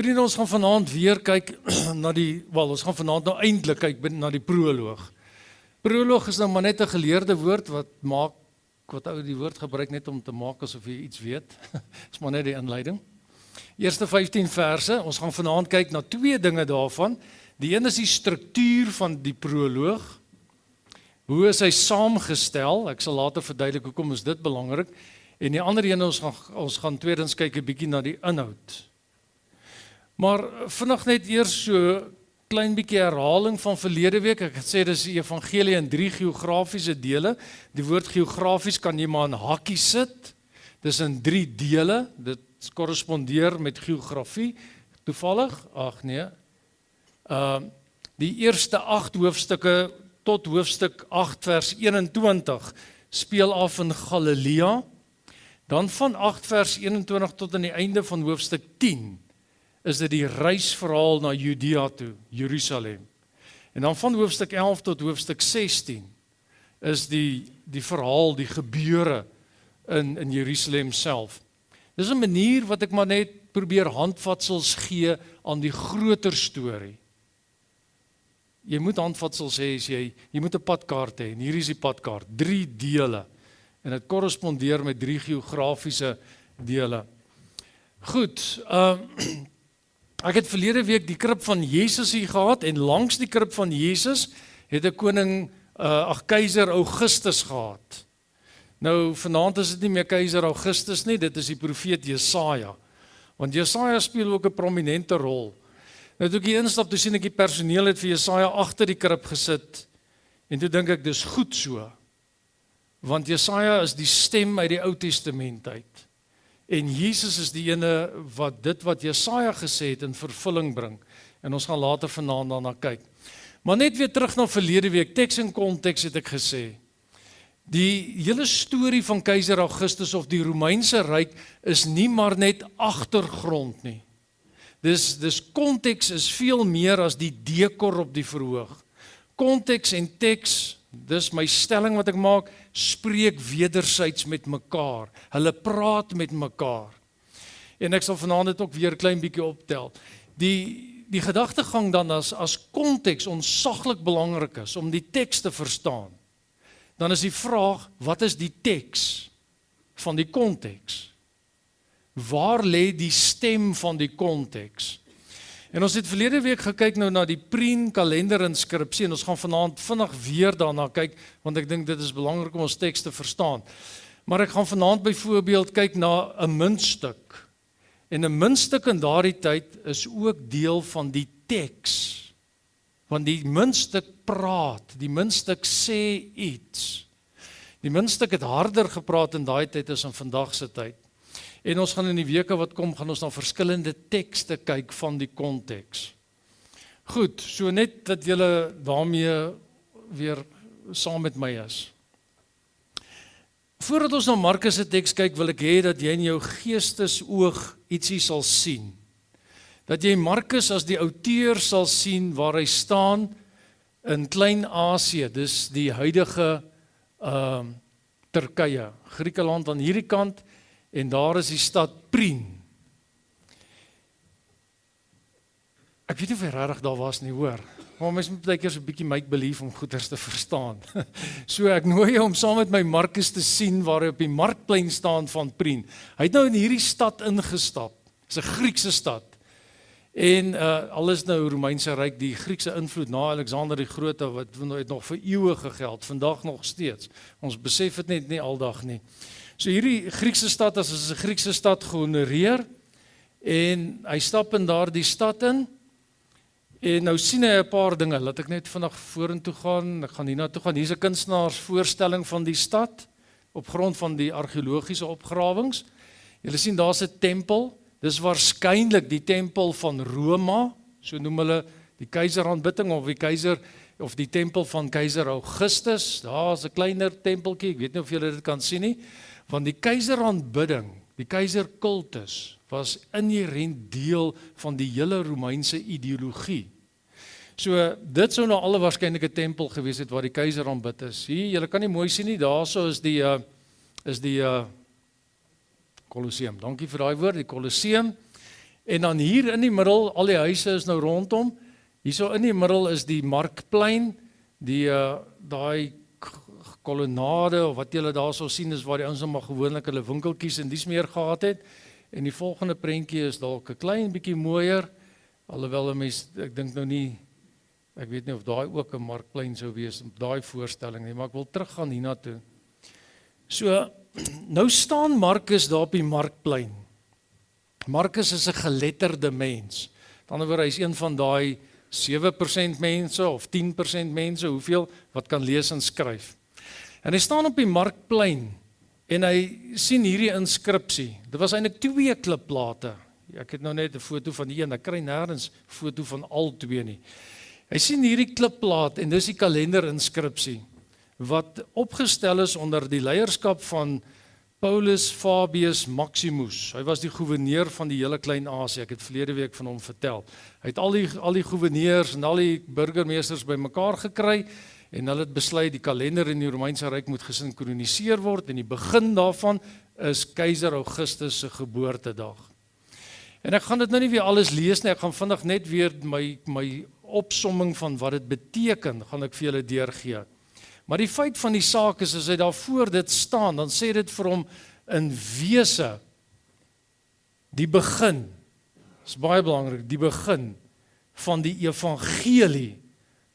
Vriende, ons gaan vanaand weer kyk na ons gaan vanaand nou eintlik kyk na die proloog. Proloog is nou maar net 'n geleerde woord wat ou die woord gebruik net om te maak asof jy iets weet. Is maar net die inleiding. Eerste 15 verse, ons gaan vanaand kyk na twee dinge daarvan. Die een is die struktuur van die proloog. Hoe is hy saamgestel? Ek sal later verduidelik hoekom is dit belangrik. En die ander een, ons gaan tweedens kyk 'n bietjie na die inhoud. Maar vinnig net eers so klein bietjie herhaling van verlede week. Ek het gesê dis die evangelie in 3 geografiese dele. Die woord geografies kan jy maar in hakkies sit. Dis in 3 dele. Dit korrespondeer met geografie. Toevallig? Ag nee. Die eerste 8 hoofstukke tot hoofstuk 8 vers 21 speel af in Galilea. Dan van 8 vers 21 tot aan die einde van hoofstuk 10 is dit die reisverhaal na Judea toe, Jerusalem. En dan van hoofstuk 11 tot hoofstuk 16 is die verhaal, die gebeure in Jerusalem self. Dis 'n manier wat ek maar net probeer handvatsels gee aan die groter storie. Jy moet handvatsels hê as jy moet 'n padkaart hê, en hier is die padkaart, 3 dele. En dit korrespondeer met 3 geografiese dele. Goed, ek het verlede week die krib van Jesus hier gehad, en langs die krib van Jesus het 'n keiser Augustus gehad. Nou, vanaand is dit nie meer keiser Augustus nie, dit is die profeet Jesaja. Want Jesaja speel ook 'n prominente rol. Nou, toe ek hier instap, toe sien ek die personeel het vir Jesaja agter die krib gesit, en toe dink ek, dis goed so. Want Jesaja is die stem uit die Ou Testament uit. En Jesus is die ene wat Jesaja gesê het in vervulling bring. En ons gaan later vanaand daarna kyk. Maar net weer terug na verlede week, teks en konteks het ek gesê. Die hele storie van keiser Augustus of die Romeinse ryk is nie maar net agtergrond nie. Dis konteks is veel meer as die dekor op die verhoog. Konteks en teks, dis my stelling wat ek maak, spreek wederzijds met mekaar. Hulle praat met mekaar. En ek sal vanaand dit ook weer klein bietjie optel. Die gedagtegang dan as konteks ontsaglik belangrik is om die teks te verstaan, dan is die vraag, wat is die teks van die konteks? Waar lê die stem van die konteks? En ons het verlede week gekyk nou na die Prien kalenderinskripsie, en ons gaan vanaand vinnig weer daarna kyk, want ek dink dit is belangrik om ons teks te verstaan. Maar ek gaan vanaand byvoorbeeld kyk na 'n muntstuk. En 'n muntstuk in daardie tyd is ook deel van die teks. Want die muntstuk praat, die muntstuk sê iets. Die muntstuk het harder gepraat in daai tyd as in vandag se tyd. En ons gaan in die weke wat kom, gaan ons na verskillende tekste kyk van die konteks. Goed, so net dat julle daarmee weer saam met my is. Voordat ons na Markus se teks kyk, wil ek hê dat jy in jou geestesoog ietsie sal sien. Dat jy Markus as die outeur sal sien waar hy staan in Klein-Asië, dis die huidige Turkye, Griekeland aan hierdie kant, en daar is die stad Prien. Ek weet nie of jy regtig daar was nie, hoor. Maar mens moet baie keer so 'n bietjie make believe om goeders te verstaan. So ek nooi jou om saam met my Markus te sien waar hy op die markplein staan van Prien. Hy het nou in hierdie stad ingestap. Dis 'n Griekse stad. En alles nou Romeinse ryk, die Griekse invloed na Alexander die Grote wat het nog vir eeue gegeld, vandag nog steeds. Ons besef dit net nie aldag nie. So hierdie Griekse stad as 'n Griekse stad gehonoreer, en hy stap in daardie stad in, en nou sien hy 'n paar dinge. Laat ek net vinnig vorentoe gaan, ek gaan hiernatoe gaan. Hier's 'n kunstenaarsvoorstelling van die stad op grond van die argeologiese opgrawings. Julle sien daar's 'n tempel. Dis waarskynlik die tempel van Roma, so noem hulle die keiseraanbidding of die tempel van keiser Augustus. Daar's 'n kleiner tempeltjie, ek weet nie of julle dit kan sien nie, want die keiseraanbidding, die keiserkultus was inherent deel van die hele Romeinse ideologie. So dit sou nou alle waarskynlike tempel gewees het waar die keiser aanbid is. Hier, julle kan nie mooi sien nie, daarso is die Colosseum. Dankie vir daai woord, die Colosseum. En dan hier in die middel, al die huise is nou rondom, hierso in die middel is die Markplein, die daai kolonnade, of wat julle daar sal sien, is waar die ouens maar gewoonlik hulle winkeltjies en dies meer gehad het, en die volgende prentjie is dalk 'n klein bietjie mooier, alhoewel 'n mens, ek dink nou nie, ek weet nie of daai ook 'n Markplein sou wees, daai voorstelling nie, maar ek wil teruggaan hiernatoe. So, nou staan Markus daar op die Markplein. Markus is 'n geletterde mens. Aan die ander wyse, hy is een van daai 7% mense of 10% mense, hoeveel, wat kan lees en skryf. En hy staan op die Markplein en hy sien hierdie inskripsie. Dit was eintlik 2 klipplate. Ek het nou net 'n foto van die een, ek kry nêrens foto van al 2 nie. Hy sien hierdie klipplaat en dis die kalenderinskripsie wat opgestel is onder die leierskap van Paulus Fabius Maximus. Hy was die goewerneur van die hele Klein-Asië. Ek het verlede week van hom vertel. Hy het al die goewerneurs en al die burgemeesters bymekaar gekry en hulle het besluit die kalender in die Romeinse Ryk moet gesinkroniseer word en die begin daarvan is keiser Augustus se geboortedag. En ek gaan dit nou nie weer alles lees nie, ek gaan vandag net weer my opsomming van wat dit beteken, gaan ek vir julle deurgee. Maar die feit van die saak is, as hy daar voor dit staan, dan sê dit vir hom in wese, die begin, is baie belangrik, die begin van die evangelie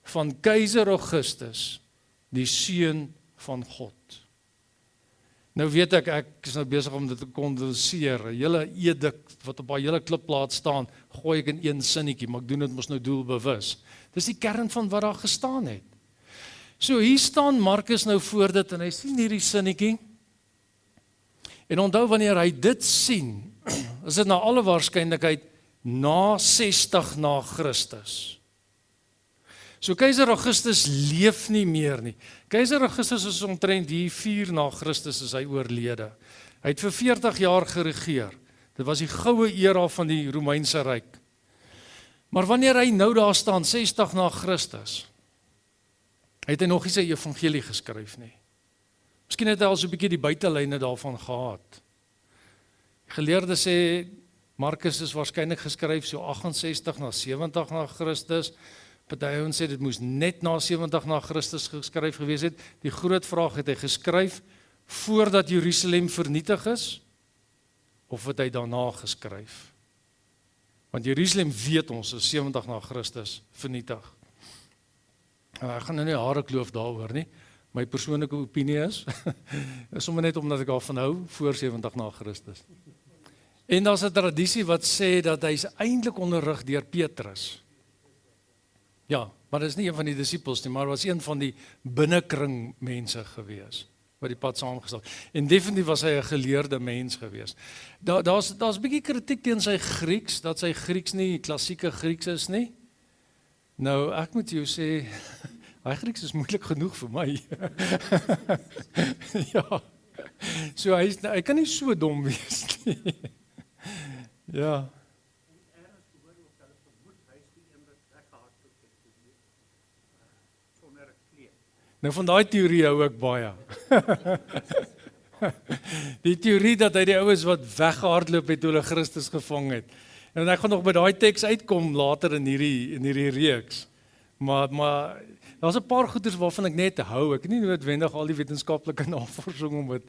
van keiser Augustus, die seun van God. Nou weet ek is nou besig om dit te kondenseer, 'n hele edikt wat op 'n hele klipplaat staan, gooi ek in een sinnetjie, maar ek doen dit mos nou doelbewus. Dis die kern van wat daar gestaan het. So hier staan Markus nou voor dit en hy sien hierdie sinnetjie. En onthou wanneer hy dit sien, is dit na alle waarskynlikheid na 60 na Christus. So keiser Augustus leef nie meer nie. Keiser Augustus is omtrent hier 4 na Christus is hy oorlede. Hy het vir 40 jaar geregeer. Dit was die goue era van die Romeinse Ryk. Maar wanneer hy nou daar staan, 60 na Christus, het hy nog nie sy evangelie geskryf nie. Miskien het hy al so 'n bietjie die buitelyne daarvan gehad. Geleerdes sê Markus is waarskynlik geskryf so 68 na 70 na Christus. Party ouens sê dit moes net na 70 na Christus geskryf gewees het. Die groot vraag, het hy geskryf voordat Jerusalem vernietig is of het hy daarna geskryf? Want Jerusalem weet ons is 70 na Christus vernietig. Ek gaan nou nie hare kloof daaroor nie. My persoonlike opinie is sommer net omdat ek daarvan hou voor 70 na Christus. En daar's 'n tradisie wat sê dat hy is eintlik onderrig deur Petrus. Ja, maar dit is nie een van die disippels nie, maar was een van die binnekring mense gewees wat die pad saamgestel. En definitief was hy 'n geleerde mens gewees. Daar's 'n bietjie kritiek teen sy Grieks, dat sy Grieks nie klassieke Grieks is nie. Nou, ek moet jou sê, hy Grieks is moeilik genoeg vir my. Ja. So hy kan nie so dom wees nie. Ja. Nou van daai teorie hou ek baie. Die teorie dat hy die ouens wat weggehardloop het toe hulle Christus gevang het. En ek gaan nog by daai teks uitkom later in hierdie reeks. Maar daar's 'n paar goeters waarvan ek net hou. Ek het nie noodwendig al die wetenskaplike navorsing om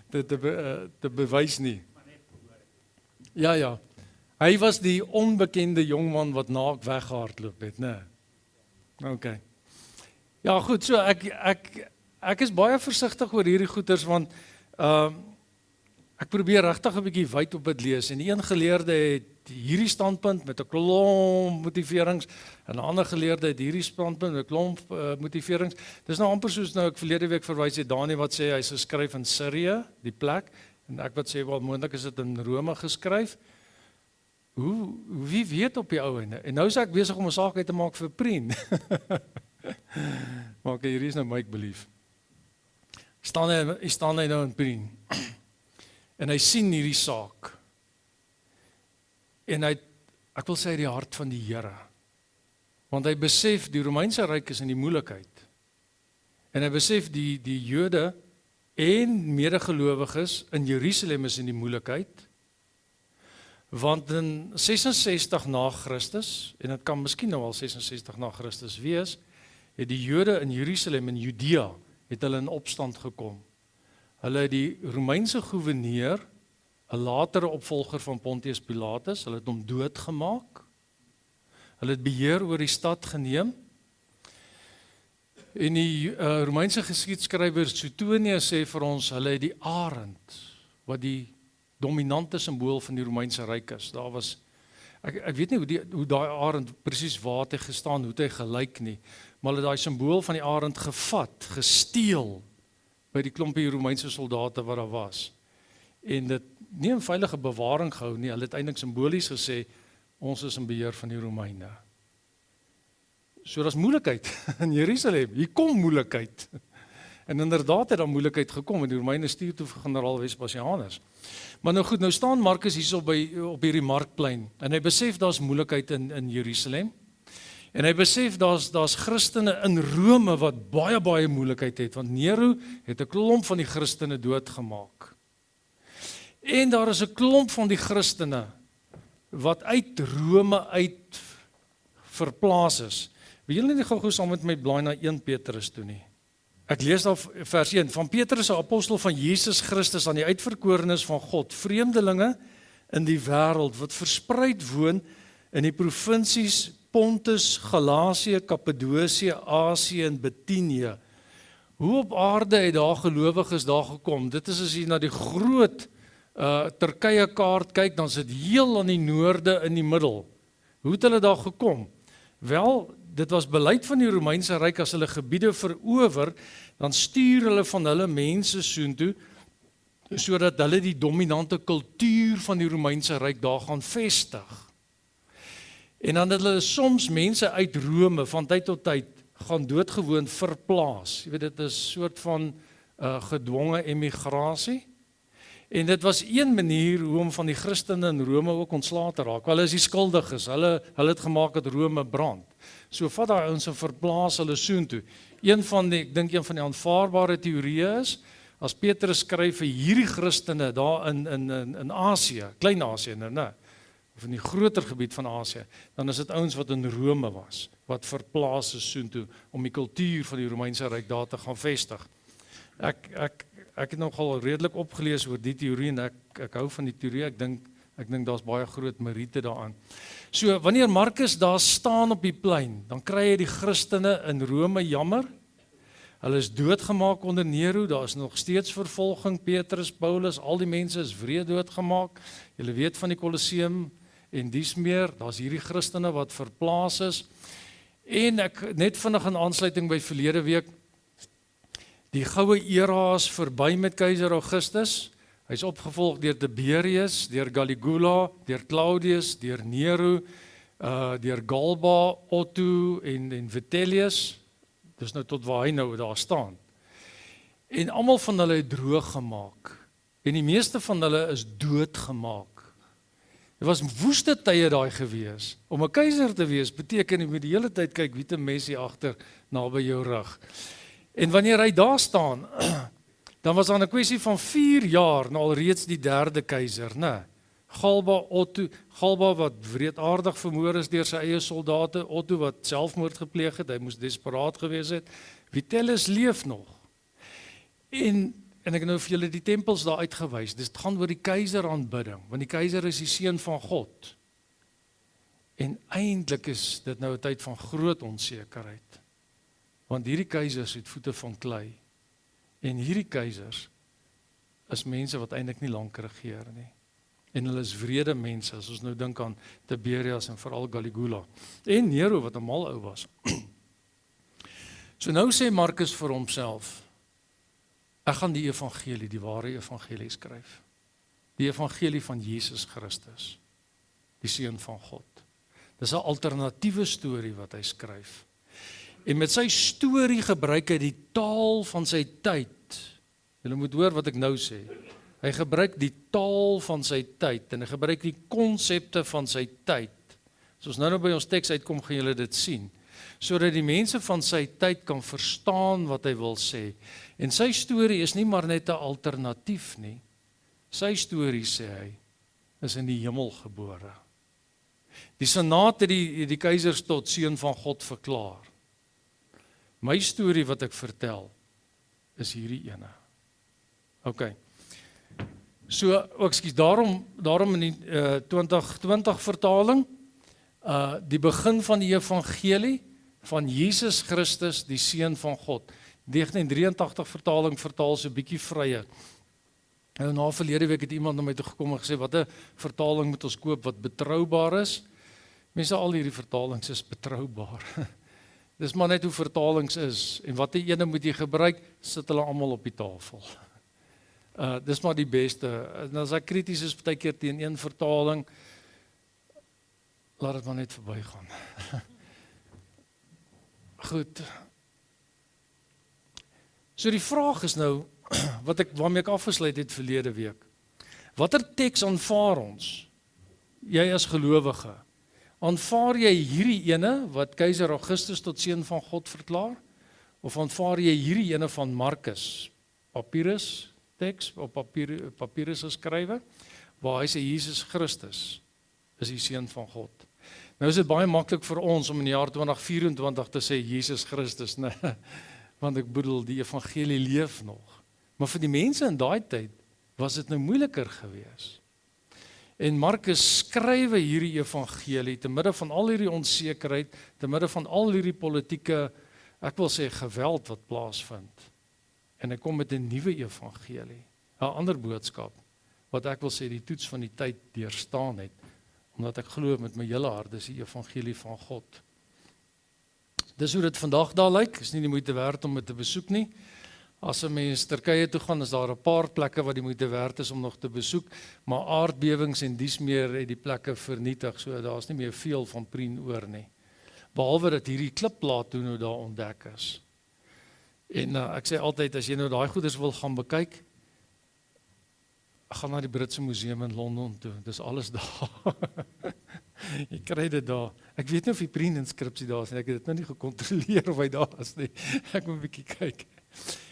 dit te bewys nie. Ja. Hy was die onbekende jongman wat naak weggehardloop het, né? Okay. Ja, goed, so ek is baie versigtig oor hierdie goeters want ek probeer regtig 'n bietjie wyd op dit lees en die een geleerde het hierdie standpunt met 'n klomp motiverings en 'n ander geleerde het hierdie standpunt met 'n klomp motiverings. Dis nou amper soos nou ek verlede week verwys het Dani wat sê hy's geskryf in Sirië, die plek, en ek wat sê wel moontlik is dit in Rome geskryf. Wie weet op die ou ende? En nou is ek besig om 'n saak uit te maak vir Prien. Maar okay, hier is nou make believe. Staan hy nou in Prien. En hy sien hierdie saak. En ek wil sê die hart van die Here. Want hy besef die Romeinse Ryk is in die moeilikheid. En hy besef die Jode en medegelowiges in Jerusalem is in die moeilikheid. Want in 66 na Christus, en dit kan miskien nou al 66 na Christus wees, het die Jode in Jerusalem en Judea het hulle in opstand gekom. Hulle het die Romeinse goewerneur, 'n latere opvolger van Pontius Pilatus, hulle het hom doodgemaak. Hulle het beheer oor die stad geneem. En die Romeinse geskiedskrywer Suetonius sê vir ons, hulle het die arend, wat die dominante simbool van die Romeinse ryk is. Daar was, ek weet nie hoe daai arend presies waar het hy gestaan, hoe het hy gelyk nie, maar hulle het daai simbool van die arend gevat, gesteel by die klompie Romeinse soldate wat daar was. En dit nie 'n veilige bewaring gehou nie, hulle het eintlik simbolies gesê, ons is in beheer van die Romeine. So daar's moeilikheid in Jerusalem, hier kom moeilikheid. En inderdaad het daar moeilikheid gekom, en die Romeine stuur toe vir generaal Vespasianus. Maar nou goed, nou staan Markus hier op hierdie markplein, en hy besef daar's moeilikheid in Jerusalem, en hy besef daar's Christene in Rome wat baie moeilikheid het, want Nero het 'n klomp van die Christene doodgemaak. En daar is 'n klomp van die Christene wat uit Rome uit verplaas is. Wil julle nie gou saam met my blaai na 1 Petrus toe nie? Ek lees daar vers 1, van Petrus, 'n apostel van Jesus Christus aan die uitverkorenes van God, vreemdelinge in die wêreld wat verspreid woon in die provinsies Pontus, Galasië, Kappadosie, Asië en Bithynië. Hoe op aarde het daar gelowiges daar gekom? Dit is as jy na die groot Turkye kaart kyk, dan is dit heel aan die noorde in die middel. Hoe het hulle daar gekom? Wel, dit was beleid van die Romeinse ryk, as hulle gebiede verower, dan stuur hulle van hulle mense soontoe, sodat hulle die dominante kultuur van die Romeinse ryk daar gaan vestig. En dan het hulle soms mense uit Rome van tyd tot tyd gaan doodgewoon verplaas. Jy weet, dit is 'n soort van gedwonge emigrasie. En dit was een manier hoe om van die Christene in Rome ook ontslae te raak. Wel, as die skuldiges, hulle het gemaak dat Rome brand. So vat daai ouens en verplaas hulle soontoe. Ek dink een van die aanvaarbare teorieë is, as Petrus skryf vir hierdie Christene daar in Asië, Klein-Asië, of in die groter gebied van Asië, dan is dit ouens wat in Rome was, wat verplaas is soontoe, om die kultuur van die Romeinse ryk daar te gaan vestig. Ek het nogal redelik opgelees oor die teorie, en ek hou van die teorie, ek dink daar's baie groot meriete daaraan. So, wanneer Markus daar staan op die plein, dan kry hy die Christene in Rome jammer. Hulle is doodgemaak onder Nero, daar is nog steeds vervolging, Petrus, Paulus, al die mense is wreed doodgemaak. Julle weet van die Kolosseum en dies meer, daar's hierdie Christene wat verplaas is. En ek net vinnig in aansluiting by verlede week, die goue era is verby met keiser Augustus. Hy is opgevolg deur Tiberius, deur Caligula, deur Claudius, deur Nero, deur Galba, Otto en Vitellius. Dis nou tot waar hy nou daar staan. En almal van hulle het droog gemaak. En die meeste van hulle is doodgemaak. Dit was woeste tye daai gewees. Om 'n keiser te wees beteken jy moet die hele tyd kyk wie 'n mes hier agter naby jou rug. En wanneer hy daar staan, dan was daar 'n kwessie van 4 jaar na alreeds die 3de keiser, né? Galba wat wreedaardig vermoor is deur sy eie soldate, Otto wat selfmoord gepleeg het, hy moes desperaat gewees het, Vitellius leef nog. En ek het nou vir julle die tempels daar uitgewys, dit gaan oor die keiseraanbidding, want die keiser is die seun van God. En eintlik is dit nou 'n tyd van groot onsekerheid, want hierdie keisers het voete van klei, en hierdie keisers is mense wat eintlik nie lank regeer nie. En hulle is wrede mense, as ons nou dink aan Tiberius en veral Caligula. En Nero wat 'n mal ou was. So nou sê Markus vir homself, ek gaan die evangelie, die ware evangelie skryf. Die evangelie van Jesus Christus, die seun van God. Dis 'n alternatiewe storie wat hy skryf. En met sy storie gebruik hy die taal van sy tyd. Julle moet hoor wat ek nou sê. Hy gebruik die taal van sy tyd en hy gebruik die konsepte van sy tyd. As ons nou by ons teks uitkom, gaan julle dit sien. Sodat die mense van sy tyd kan verstaan wat hy wil sê. En sy storie is nie maar net 'n alternatief nie. Sy storie, sê hy, is in die hemel gebore. Die senaat het die keisers tot seun van God verklaar. My storie wat ek vertel, is hierdie ene. OK. So, ekskuus, daarom in die 2020 vertaling, die begin van die evangelie van Jesus Christus, die seun van God. 1983 vertaling vertaal so 'n bietjie vryer. En na verlede week het iemand na my toe gekom en gesê, wat 'n vertaling moet ons koop wat betroubaar is? Mense, al hierdie vertalings is betroubaar. Dis maar net hoe vertalings is, en watter ene moet jy gebruik, sit hulle almal op die tafel. Dis maar die beste, en as ek krities is partykeer teen een vertaling, laat dit maar net verbygaan. Goed. So die vraag is nou, waarmee ek afgesluit het verlede week. Watter teks aanvaar ons? Jy as gelowige, aanvaar jy hierdie ene wat keiser Augustus tot seun van God verklaar? Of aanvaar jy hierdie ene van Markus, papyrus teks, op papyrus geskrywe, waar hy sê Jesus Christus is die seun van God? Nou is dit baie maklik vir ons om in die jaar 2024 te sê Jesus Christus, nee, want ek bedoel die evangelie leef nog. Maar vir die mense in daai tyd was dit nou moeiliker gewees. En Markus skrywe hierdie evangelie te midde van al hierdie onsekerheid, te midde van al hierdie politieke, ek wil sê geweld wat plaasvind. En hy kom met 'n nuwe evangelie, 'n ander boodskap, wat ek wil sê die toets van die tyd deurstaan het, omdat ek glo met my hele hart, dis die evangelie van God. Dis hoe dit vandag daar lyk, is nie die moeite werd om dit te besoek nie. As 'n mens Turkye toe gaan, is daar 'n paar plekke wat die moeite werd is om nog te besoek, maar aardbewings en dies meer het die plekke vernietig, so daar's nie meer veel van Prien oor nie. Behalwe dat hierdie klipplaat toe nou daar ontdek is. En ek sê altyd, as jy nou daai goeders wil gaan bekyk, gaan na die Britse Museum in Londen toe, dis alles daar. Jy kry dit daar. Ek weet nie of die Prien inskripsie daar is nie, ek het dit nou nie gekontroleer of hy daar is nie. Ek moet 'n bietjie kyk.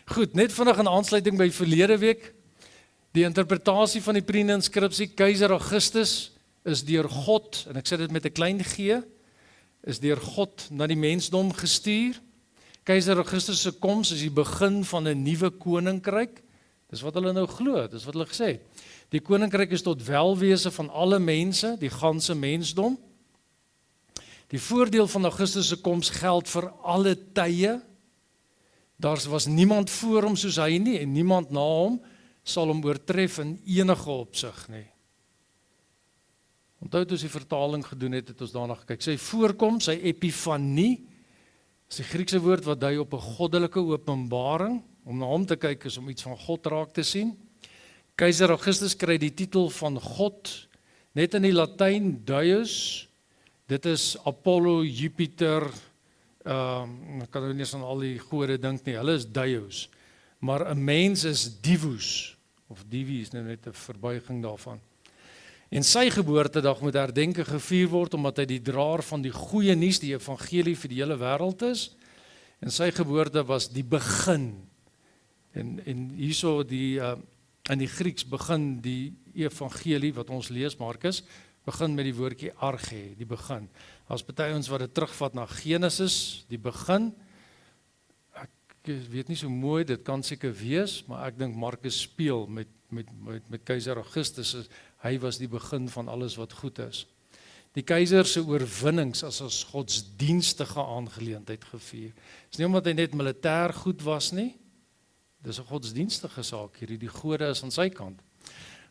Goed, net vinnig in aansluiting by verlede week, die interpretasie van die Prien inskripsie, keiser Augustus is deur God, en ek sê dit met 'n klein g, is deur God na die mensdom gestuur. Keiser Augustus se koms is die begin van 'n nuwe koninkryk. Dis wat hulle nou glo, dis wat hulle gesê het. Die koninkryk is tot welwese van alle mense, die ganse mensdom. Die voordeel van Augustus se koms geld vir alle tye. Daar was niemand voor hom soos hy nie, en niemand na hom sal hom oortref in enige opsig nie. Onthou toe ons die vertaling gedoen het, het ons daarna gekyk. Sy voorkoms, sy epifanie, is die Griekse woord wat dui op 'n goddelike openbaring. Om na hom te kyk is om iets van God raak te sien. Keiser Augustus kry die titel van God, net in die Latyn, Deus. Dit is Apollo, Jupiter, ek kan nou nie eens aan al die gode dink nie, hulle is Deus. Maar 'n mens is Divus, of Divi is nou net 'n verbuiging daarvan. En sy geboortedag moet herdenking gevier word, omdat hy die draer van die goeie nuus, die evangelie vir die hele wêreld is. En sy geboorte was die begin. En hierso in die Grieks begin die evangelie wat ons lees, Markus, begin met die woordjie arge, die begin. As party ons wat dit terugvat na Genesis, die begin. Ek weet nie so mooi, dit kan seker wees, maar ek dink Markus speel met keiser Augustus. Hy was die begin van alles wat goed is. Die keiser se oorwinnings as godsdienstige aangeleentheid gevier. Dis nie omdat hy net militêr goed was nie. Dis 'n godsdienstige saak hierdie, die gode is aan sy kant.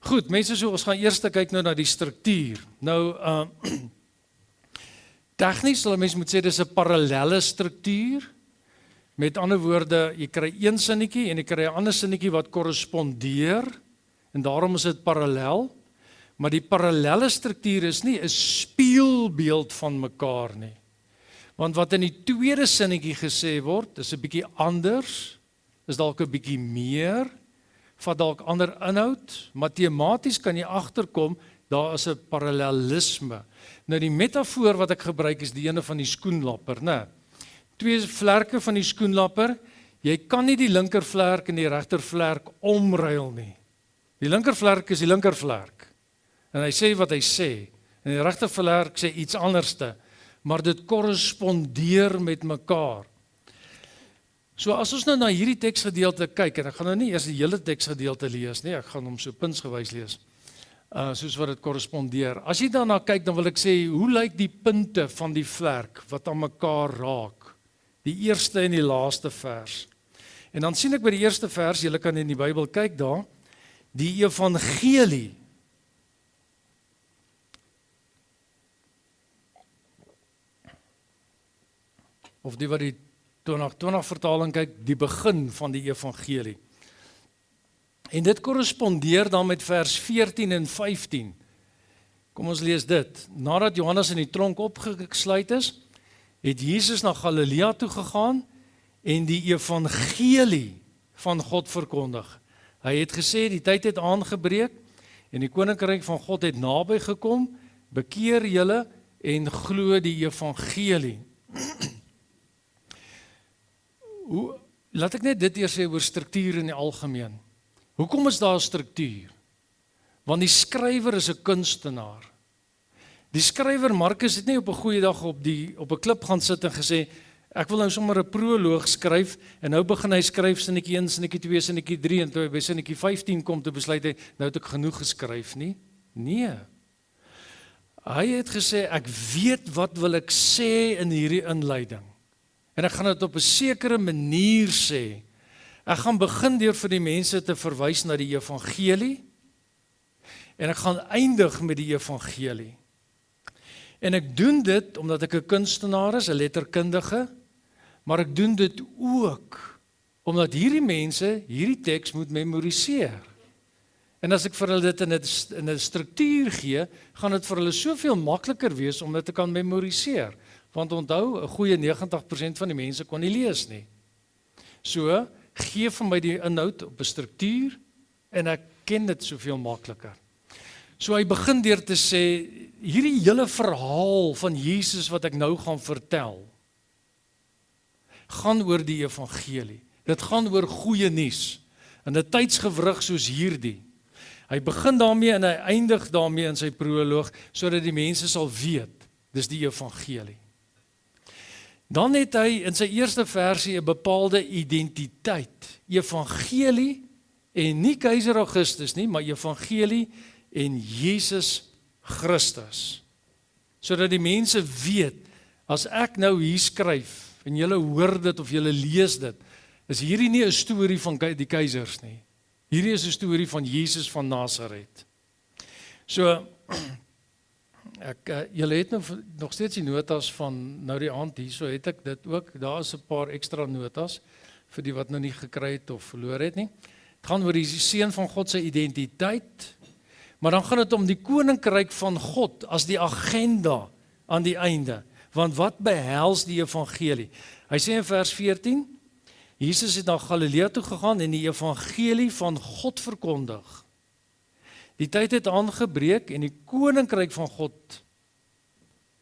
Goed, mense, so ons gaan eers kyk nou na die struktuur. Nou, tegnies sal mense moet sê dis 'n parallelle struktuur. Met ander woorde, jy kry een sinnetjie en jy kry 'n ander sinnetjie wat korrespondeer, en daarom is dit parallel. Maar die parallelle struktuur is nie 'n spieelbeeld van mekaar nie. Want wat in die tweede sinnetjie gesê word, is 'n bietjie anders, is dalk 'n bietjie meer, vat dalk ander inhoud, maar tematies kan jy agterkom, daar is 'n parallelisme. Nou die metafoor wat ek gebruik is die ene van die skoenlapper, né? Twee vlerke van die skoenlapper, jy kan nie die linker vlerk en die regter vlerk omruil nie. Die linker vlerk is die linker vlerk. En hy sê wat hy sê. En die regte verklark sê iets anderste, maar dit korrespondeer met mekaar. So as ons nou na hierdie teksgedeelte kyk, en ek gaan nou nie eers die hele teksgedeelte lees nie, ek gaan hom so puntsgewys lees, soos wat dit korrespondeer. As jy daarna kyk, dan wil ek sê, hoe lyk die punte van die vlerk wat aan mekaar raak? Die eerste en die laaste vers. En dan sien ek by die eerste vers, julle kan in die Bybel kyk daar, die evangelie. Of die wat die 2020 vertaling kyk, die begin van die evangelie. En dit korrespondeer dan met vers 14 en 15. Kom ons lees dit. Nadat Johannes in die tronk opgesluit is, het Jesus na Galilea toe gegaan en die evangelie van God verkondig. Hy het gesê, die tyd het aangebreek en die koninkryk van God het naby gekom, bekeer julle en glo die evangelie. Laat ek net dit eers sê oor struktuur in die algemeen. Hoekom is daar 'n struktuur? Want die skrywer is 'n kunstenaar. Die skrywer Markus het nie op 'n goeie dag op 'n klip gaan sit en gesê, ek wil nou sommer 'n proloog skryf, en nou begin hy skryf sinnetjie 1, sinnetjie 2, sinnetjie 3, en toe hy by sinnetjie 15 kom, te besluit hy, nou het ek genoeg geskryf nie. Nee. Hy het gesê, ek weet wat wil ek sê in hierdie inleiding. En ek gaan dit op 'n sekere manier sê. Ek gaan begin deur vir die mense te verwys na die evangelie, en ek gaan eindig met die evangelie. En ek doen dit omdat ek 'n kunstenaar is, 'n letterkundige, maar ek doen dit ook omdat hierdie mense hierdie teks moet memoriseer. En as ek vir hulle dit in 'n struktuur gee, gaan dit vir hulle soveel makliker wees om dit te kan memoriseer. Want onthou, 'n goeie 90% van die mense kon nie lees nie. So, gee vir my die inhoud op 'n struktuur, en ek ken dit soveel makliker. So hy begin deur te sê, hierdie hele verhaal van Jesus wat ek nou gaan vertel, gaan oor die evangelie. Dit gaan oor goeie nuus, in 'n tydsgewrig soos hierdie. Hy begin daarmee en hy eindig daarmee in sy proloog, sodat die mense sal weet, dis die evangelie. Dan het hy in sy eerste versie 'n bepaalde identiteit. Evangelie en nie keiser Augustus nie, maar evangelie en Jesus Christus. Sodat die mense weet, as ek nou hier skryf, en julle hoor dit of julle lees dit, is hierdie nie 'n storie van die keisers nie. Hierdie is 'n storie van Jesus van Nasaret. So, julle het nog steeds die notas van nou die aand hier, so het ek dit ook, daar is 'n paar ekstra notas, vir die wat nou nie gekry het of verloor het nie. Het gaan oor die seun van God se identiteit, maar dan gaan dit om die koninkryk van God as die agenda aan die einde. Want wat behels die evangelie? Hy sê in vers 14, Jesus het na Galilea toe gegaan en die evangelie van God verkondig. Die tyd het aangebreek en die koninkryk van God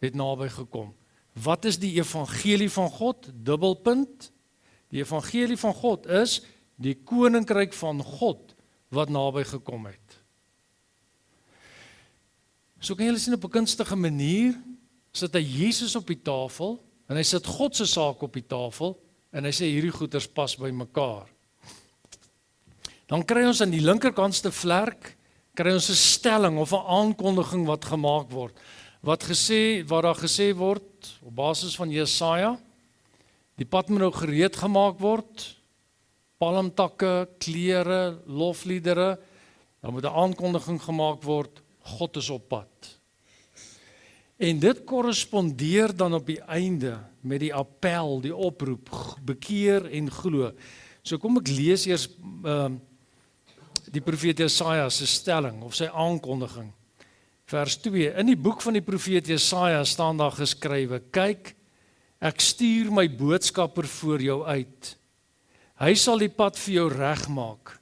het naby gekom. Wat is die evangelie van God? Dubbelpunt. Die evangelie van God is die koninkryk van God wat naby gekom het. So kan julle sien op 'n kunstige manier, sit hy Jesus op die tafel, en hy sit God se saak op die tafel, en hy sê hierdie goeders pas by mekaar. Dan kry ons aan die linkerkantste vlerk, kry ons 'n stelling of 'n aankondiging wat gemaak word, wat daar gesê word, op basis van Jesaja, die pad moet nou gereed gemaak word, palmtakke, klere, lofliedere, dan moet 'n aankondiging gemaak word, God is op pad. En dit korrespondeer dan op die einde met die appel, die oproep, bekeer en glo. So kom ek lees eers die profeet Jesaja se stelling of sy aankondiging. Vers 2, in die boek van die profeet Jesaja staan daar geskrywe, kyk, ek stuur my boodskapper voor jou uit. Hy sal die pad vir jou regmaak.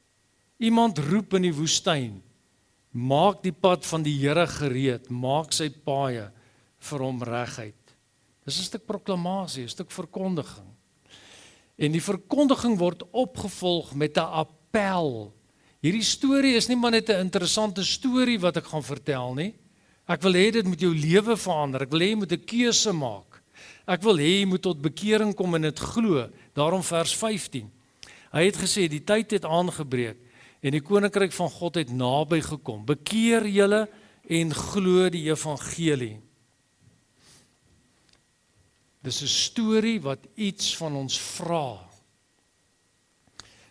Iemand roep in die woestyn, maak die pad van die Here gereed, maak sy paaie vir hom reguit. Dis 'n stuk proklamasie, 'n stuk verkondiging. En die verkondiging word opgevolg met 'n appel. Hierdie storie is nie maar net 'n interessante storie wat ek gaan vertel nie. Ek wil hê dit moet jou lewe verander. Ek wil hê jy moet 'n keuse maak. Ek wil hê jy moet tot bekering kom en dit glo. Daarom vers 15. Hy het gesê die tyd het aangebreek en die koninkryk van God het naby gekom. Bekeer julle en glo die evangelie. Dis 'n storie wat iets van ons vra.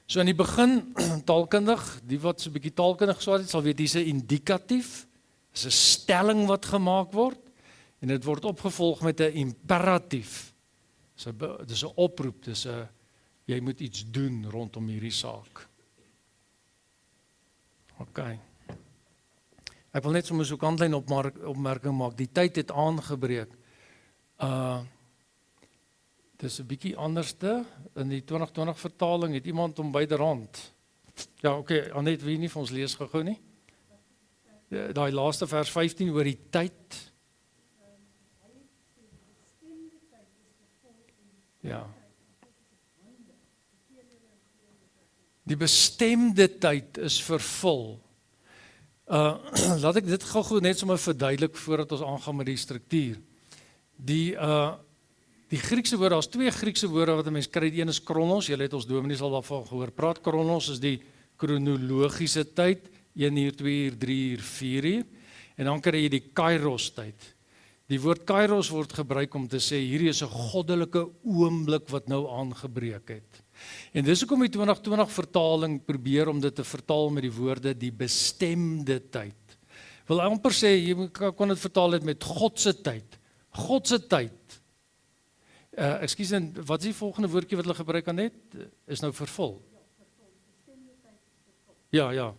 So in die begin, taalkundig, die wat so 'n bietjie taalkundig swaar het, sal weet dis 'n indikatief, dis 'n stelling wat gemaak word en dit word opgevolg met 'n imperatief. Dis 'n oproep, dis 'n jy moet iets doen rondom hierdie saak. OK. Ek wil net sommer so 'n kantlyn opmerking maak. Die tyd het aangebreek. Dis 'n bietjie anderste in die 2020 vertaling het iemand hom byderhand. Ja, OK, Anet, wie nie vir ons lees gou nie. Daai laaste vers 15 oor die tyd. Ja. Die bestemde tyd is vervul. Laat ek dit gou net sommer verduidelik voordat ons aangaan met die struktuur. Die Griekse woorde, daar's twee Griekse woorde wat 'n mens kry. Die een is kronos, julle het ons dominees al daarvan gehoor. Praat kronos is die kronologiese tyd, 1 uur, 2 uur, 3 uur, 4 uur. En dan kry jy die kairos tyd. Die woord kairos word gebruik om te sê hierdie is 'n goddelike oomblik wat nou aangebreek het. En dis hoekom die 2020 vertaling probeer om dit te vertaal met die woorde die bestemde tyd. Wil amper sê jy kon dit vertaal het met God se tyd. God se tyd. Ekskuus, wat is die volgende woordjie wat hulle gebruik aan net? Is nou vervul. Ja.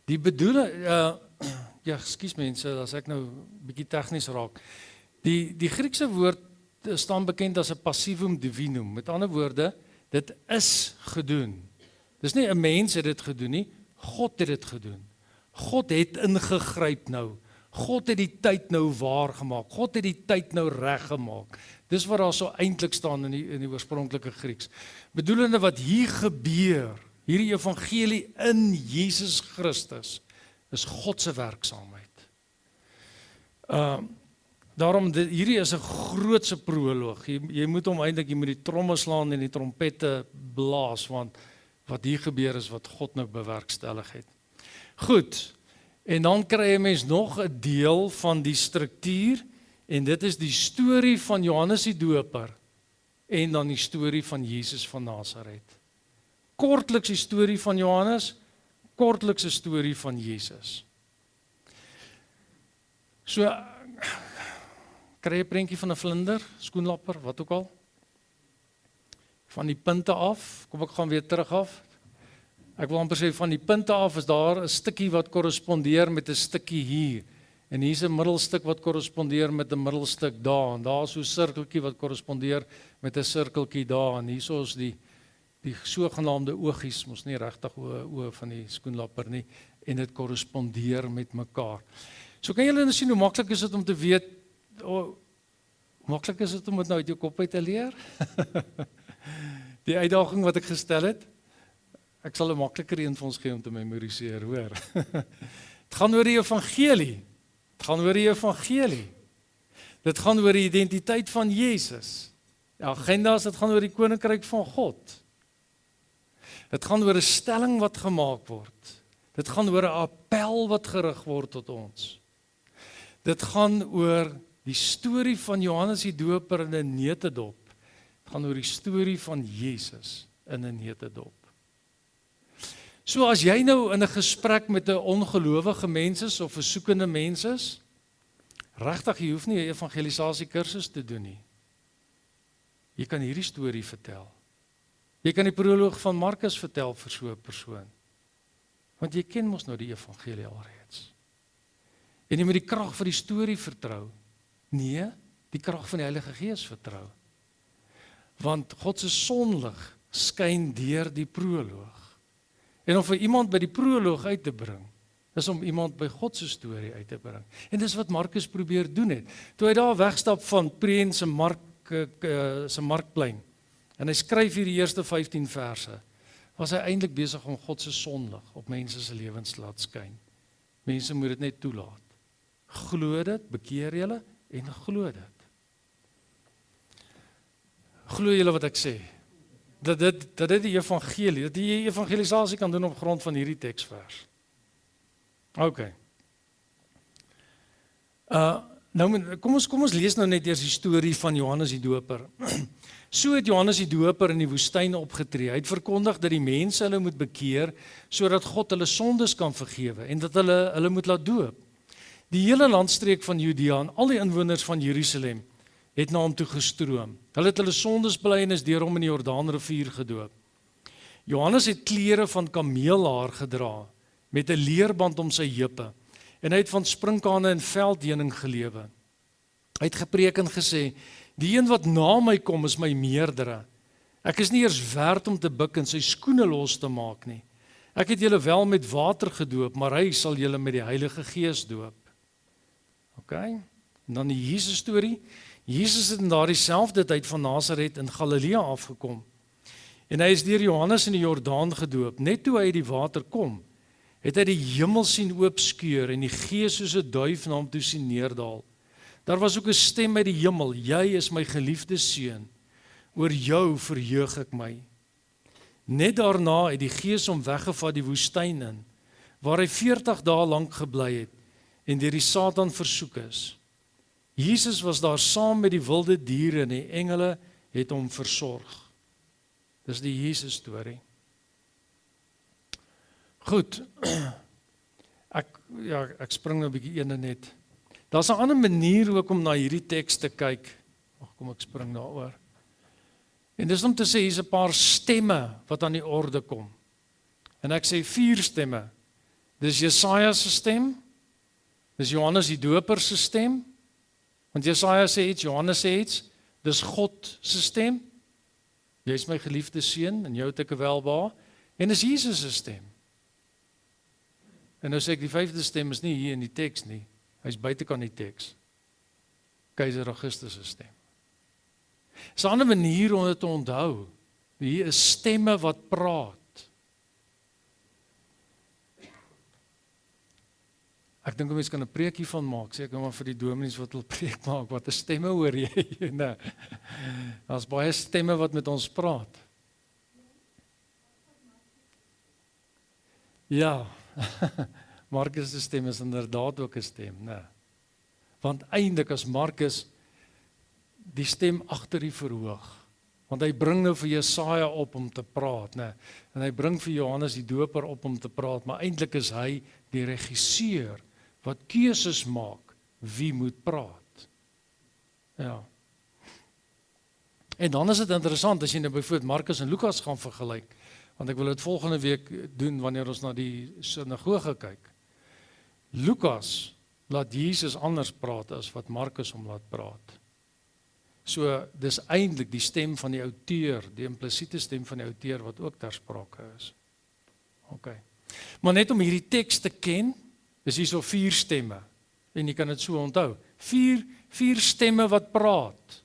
Die bedoeling, ja, ekskuus mense, as ek nou bietjie tegnies raak. Die Griekse woord staan bekend as 'n passivum divinum. Met ander woorde, dit is gedoen. Dis nie 'n mens het dit gedoen nie, God het dit gedoen. God het ingegryp nou. God het die tyd nou waar gemaak. God het die tyd nou reg gemaak. Dis wat daar so eintlik staan in die oorspronklike Grieks. Bedoelende wat hier gebeur, hierdie evangelie in Jesus Christus, is God se werksaamheid. Daarom, hierdie is 'n grootse proloog. Jy moet hom eintlik, jy moet die tromme slaan en die trompette blaas, want wat hier gebeur is wat God nou bewerkstellig het. Goed, en dan kry jy mens nog 'n deel van die struktuur, en dit is die storie van Johannes die Doper, en dan die storie van Jesus van Nasaret. Kortliks die storie van Johannes, kortliks die storie van Jesus. So, kry jy 'n prentjie van 'n vlinder, skoenlapper, wat ook al? Van die punte af, kom ek gaan weer terug af. Ek wil amper sê, van die punte af is daar 'n stukkie wat korrespondeer met 'n stukkie hier. En hier's 'n middelstuk wat korrespondeer met 'n middelstuk daar. En daar's so 'n sirkeltjie wat korrespondeer met 'n sirkeltjie daar. En hierso is die sogenaamde oogies, mos nie regtig oë van die skoenlapper nie. En dit korrespondeer met mekaar. So kan julle nou sien hoe maklik is dit om te weet, maklik is dit om dit nou uit jou kop uit te leer? Die uitdaging wat ek gestel het, ek sal 'n makliker een vir ons gee om te memoriseer, hoor. Dit gaan oor die evangelie. Dit gaan oor die evangelie. Dit gaan oor die identiteit van Jesus. Die agenda is, dit gaan oor die koninkryk van God. Dit gaan oor 'n stelling wat gemaak word. Dit gaan oor 'n appel wat gerig word tot ons. Dit gaan oor die storie van Johannes die Doper in 'n neutedop. Dit gaan oor die storie van Jesus in 'n neutedop. So as jy nou in 'n gesprek met 'n ongelowige mens is of 'n soekende mens is, regtig, jy hoef nie 'n evangelisasie kursus te doen nie. Jy kan hierdie storie vertel. Jy kan die proloog van Markus vertel vir so 'n persoon. Want jy ken mos nou die evangelie alreeds. En jy moet die krag van die storie vertrou. Nee, die krag van die Heilige Gees vertrou. Want God se sonlig skyn deur die proloog. En om vir iemand by die proloog uit te bring, is om iemand by God se storie uit te bring. En dis wat Markus probeer doen het. Toe hy daar wegstap van Preen se markplein, en hy skryf hier die eerste 15 verse, was hy eintlik besig om God se sonlig op mense se lewens te laat skyn. Mense moet dit net toelaat. Glo dit, bekeer julle en glo dit. Glo julle wat ek sê? Dat dit die evangelie, dat die evangelisasie kan doen op grond van hierdie teksvers. OK. Nou kom ons lees nou net eers die storie van Johannes die Doper. So het Johannes die Doper in die woestyn opgetree. Hy het verkondig dat die mense hulle moet bekeer sodat God hulle sondes kan vergewe en dat hulle moet laat doop. Die hele landstreek van Judea en al die inwoners van Jerusalem het na hom toe gestroom. Hulle het hulle sondes bely en is deur hom in die Jordaanrivier gedoop. Johannes het klere van kameelhaar gedra met 'n leerband om sy heupe en hy het van sprinkane en veldheuning gelewe. Hy het gepreek en gesê: "Die een wat na my kom is my meerdere. Ek is nie eers werd om te buig en sy skoene los te maak nie. Ek het julle wel met water gedoop, maar hy sal julle met die Heilige Gees doop." OK, en dan die Jesus storie. Jesus het in daardie selfde tyd van Nasaret in Galilea afgekom. En hy is deur Johannes in die Jordaan gedoop. Net toe hy uit die water kom, het hy die hemel sien oopskeur en die Gees soos 'n duif na hom toe sien neerdal. Daar was ook 'n stem uit die hemel: "Jy is my geliefde seun, oor jou verheug ek my." Net daarna het die Gees hom weggevat die woestyn in, waar hy 40 dae lank gebly het en deur die Satan versoek is. Jesus was daar saam met die wilde diere en die engele het hom versorg. Dis die Jesus storie. Goed. Ek spring nou 'n bietjie ene net. Daar's 'n ander manier ook om na hierdie teks te kyk. Kom ek spring daaroor. En dis om te sê hier's 'n paar stemme wat aan die orde kom. En ek sê 4 stemme. Dis Jesaja se stem. Dis Johannes die Doper se stem. Want Jesaja sê iets, Johannes sê iets. Dis God se stem. Jy is my geliefde seun en jou het ek welbehaag. En dis Jesus se stem. En nou sê ek die 5de stem is nie hier in die teks nie. Hy's buitekant die teks. Keiser Augustus se stem. Dis 'n ander manier om dit te onthou. Hier is stemme wat praat. Ek dink 'n mens kan 'n preek hiervan maak, seker maar vir die dominees wat wil preek maak, wat 'n stemme hoor jy? Nee. Daar's baie stemme wat met ons praat. Ja. Markus se stem is inderdaad ook 'n stem, nee. Want eintlik as Markus die stem agter die verhoog, want hy bring nou vir Jesaja op om te praat, nee. En hy bring vir Johannes die Doper op om te praat, maar eintlik is hy die regisseur wat keuses maak wie moet praat. Ja. En dan is dit interessant as jy nou byvoorbeeld Markus en Lukas gaan vergelyk, want ek wil dit volgende week doen wanneer ons na die sinagoge kyk. Lukas laat Jesus anders praat as wat Markus hom laat praat. So dis eintlik die stem van die outeur, die implisiete stem van die outeur wat ook ter sprake is. OK. Maar net om hierdie teks te ken, is hier so 4 stemme. En jy kan dit so onthou. 4 stemme wat praat.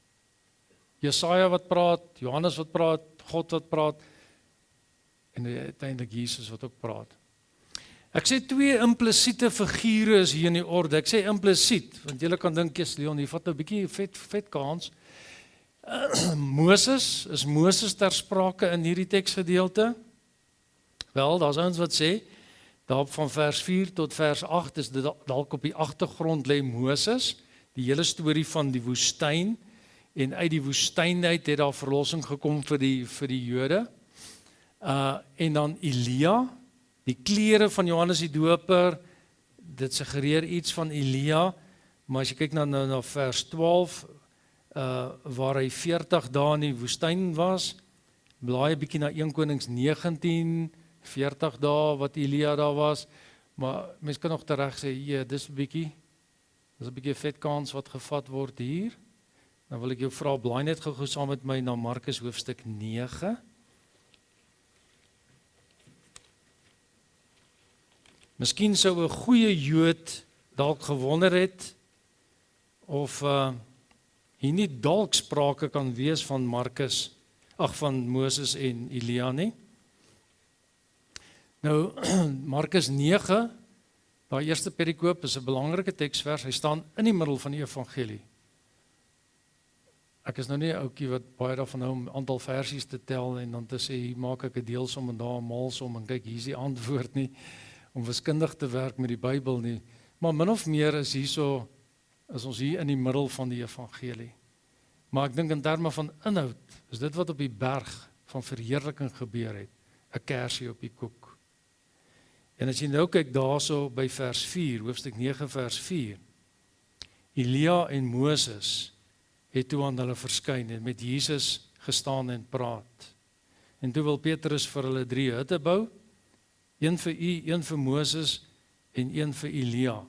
Jesaja wat praat, Johannes wat praat, God wat praat en uiteindelik Jesus wat ook praat. Ek sê 2 implisiete figure is hier in die orde. Ek sê implisiet, want julle kan dink, Leon, jy vat nou 'n bietjie vet kans. Is Moses ter sprake in hierdie teksgedeelte? Wel, daar's ouens wat sê, daar van vers 4 tot vers 8 is dit dalk op die agtergrond lê Moses, die hele storie van die woestyn, en uit die woestyn uit het daar verlossing gekom vir die Jode. En dan Elia, die klere van Johannes die Doper, dit suggereer iets van Elia, maar as jy kyk na vers 12, waar hy 40 dae in die woestyn was, blaai 'n bietjie na 1 Konings 19, 40 dae wat Elia daar was, maar mens kan nog tereg sê, dis 'n bietjie 'n vet kans wat gevat word hier. Dan wil ek jou vra, blaai net gou saam met my na Markus hoofstuk 9. Miskien sou 'n goeie Jood dalk gewonder het of hier nie dalk sprake kan wees van van Moses en Elia nie. Nou, Markus 9, daai eerste perikoop is 'n belangrike teksvers, hy staan in die middel van die evangelie. Ek is nou nie 'n ouetjie wat baie daarvan hou om aantal versies te tel en dan te sê, hier maak ek 'n deelsom en daar 'n maalsom en kyk, hier is die antwoord nie, om wiskundig te werk met die Bybel nie. Maar min of meer is ons hier in die middel van die evangelie. Maar ek dink in terme van inhoud, is dit wat op die berg van verheerliking gebeur het, 'n kersie op die koek. En as jy nou kyk daarso by vers 4, hoofstuk 9 vers 4, Elia en Moses het toe aan hulle verskyn en met Jesus gestaan en praat. En toe wil Petrus vir hulle 3 hutte bou, een vir U, een vir Moses en een vir Elia.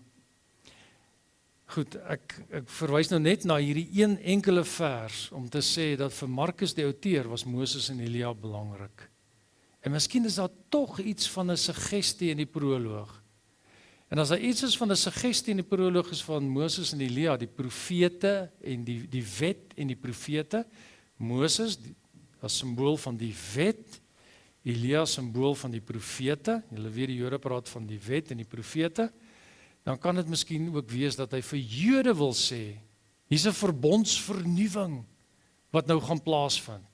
Goed, ek verwys nou net na hierdie een enkele vers om te sê dat vir Markus die outeur was Moses en Elia belangrik. En miskien is daar tog iets van 'n suggestie in die proloog. En as daar iets is van 'n suggestie in die proloog is van Moses en Elia, die profete en die wet en die profete, Moses as simbool van die wet, Elia simbool van die profete, julle weet die Jode praat van die wet en die profete, dan kan dit miskien ook wees dat hy vir Jode wil sê, hier's 'n verbondsvernuwing wat nou gaan plaasvind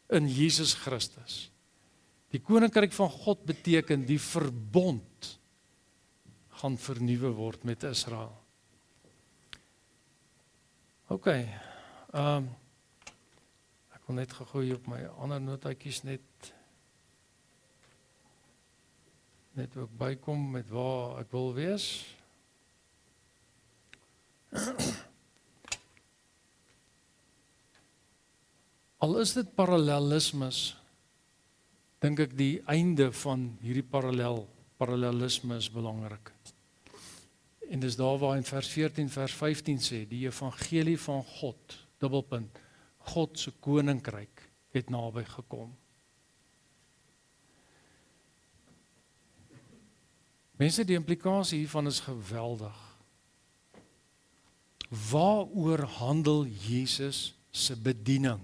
in Jesus Christus. Die koninkryk van God beteken die verbond gaan vernuwe word met Israel. Ok, ek wil net gegooi op my ander notaatjies net ook bykom met waar ek wil wees. Al is dit parallelismes, dink ek die einde van hierdie parallelisme is belangrik. En dis daar waar in vers 14, vers 15 sê, die evangelie van God, dubbelpunt, God se koninkryk het naby gekom. Mense, die implikasie hiervan is geweldig. Waaroor handel Jesus se bediening?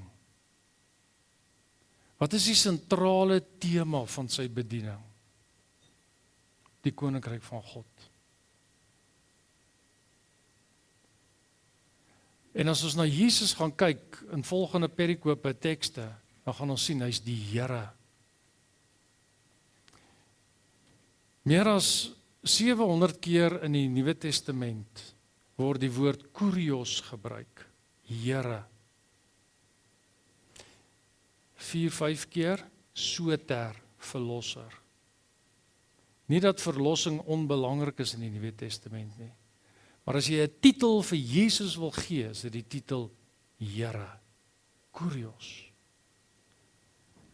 Wat is die sentrale tema van sy bediening? Die koninkryk van God. En as ons na Jesus gaan kyk in volgende perikope tekste, dan gaan ons sien hy's die Here. Meer as 700 keer in die Nuwe Testament word die woord Kurios gebruik, Here. 4-5 keer Soter, verlosser. Nie dat verlossing onbelangrik is in die Nuwe Testament nie. Maar as jy 'n titel vir Jesus wil gee, is dit die titel Here, Kurios.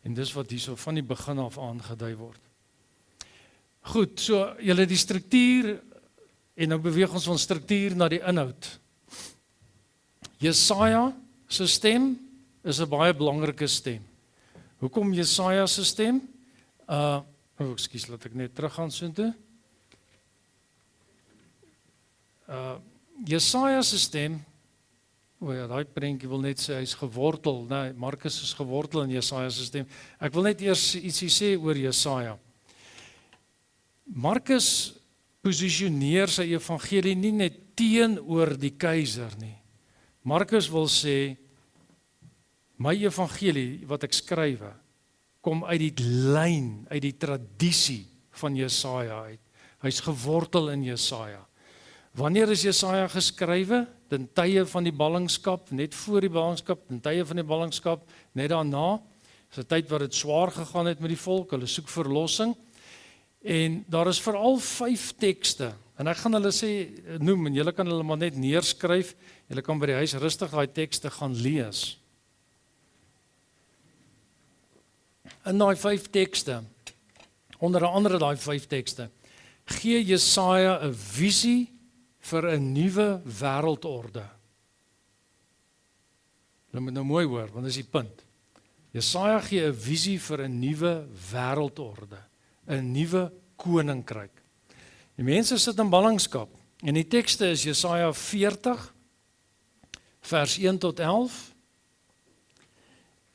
En dis wat hierso van die begin af aangedui word. Goed, so julle die struktuur, en nou beweeg ons van struktuur na die inhoud. Jesaja se stem is 'n baie belangrike stem. Hoekom Jesaja se stem? Ekskuus, laat ek net teruggaan soontoe. Jesaja se stem, daai prentjie wil net sê hy's gewortel, nee, Markus is gewortel in Jesaja se stem. Ek wil net eers ietsie sê oor Jesaja. Markus posisioneer sy evangelie nie net teenoor die keiser nie. Markus wil sê, my evangelie wat ek skrywe, kom uit die lyn, uit die tradisie van Jesaja uit. Hy's gewortel in Jesaja. Wanneer is Jesaja geskrywe? Ten tye van die ballingskap, net voor die ballingskap, ten tye van die ballingskap, net daarna. Dis 'n tyd wat dit swaar gegaan het met die volk, hulle soek verlossing. En daar is veral 5 tekste, en ek gaan hulle sê, noem, en julle kan hulle maar net neerskryf, julle kan by die huis rustig daai tekste gaan lees. In daai 5 tekste, onder andere daai 5 tekste, gee Jesaja 'n visie vir 'n nuwe wêreldorde. Julle moet nou mooi hoor, want dis die punt. Jesaja gee 'n visie vir 'n nuwe wêreldorde, 'n nuwe koninkryk. Die mense sit in ballingskap, en die tekste is Jesaja 40, vers 1 tot 11,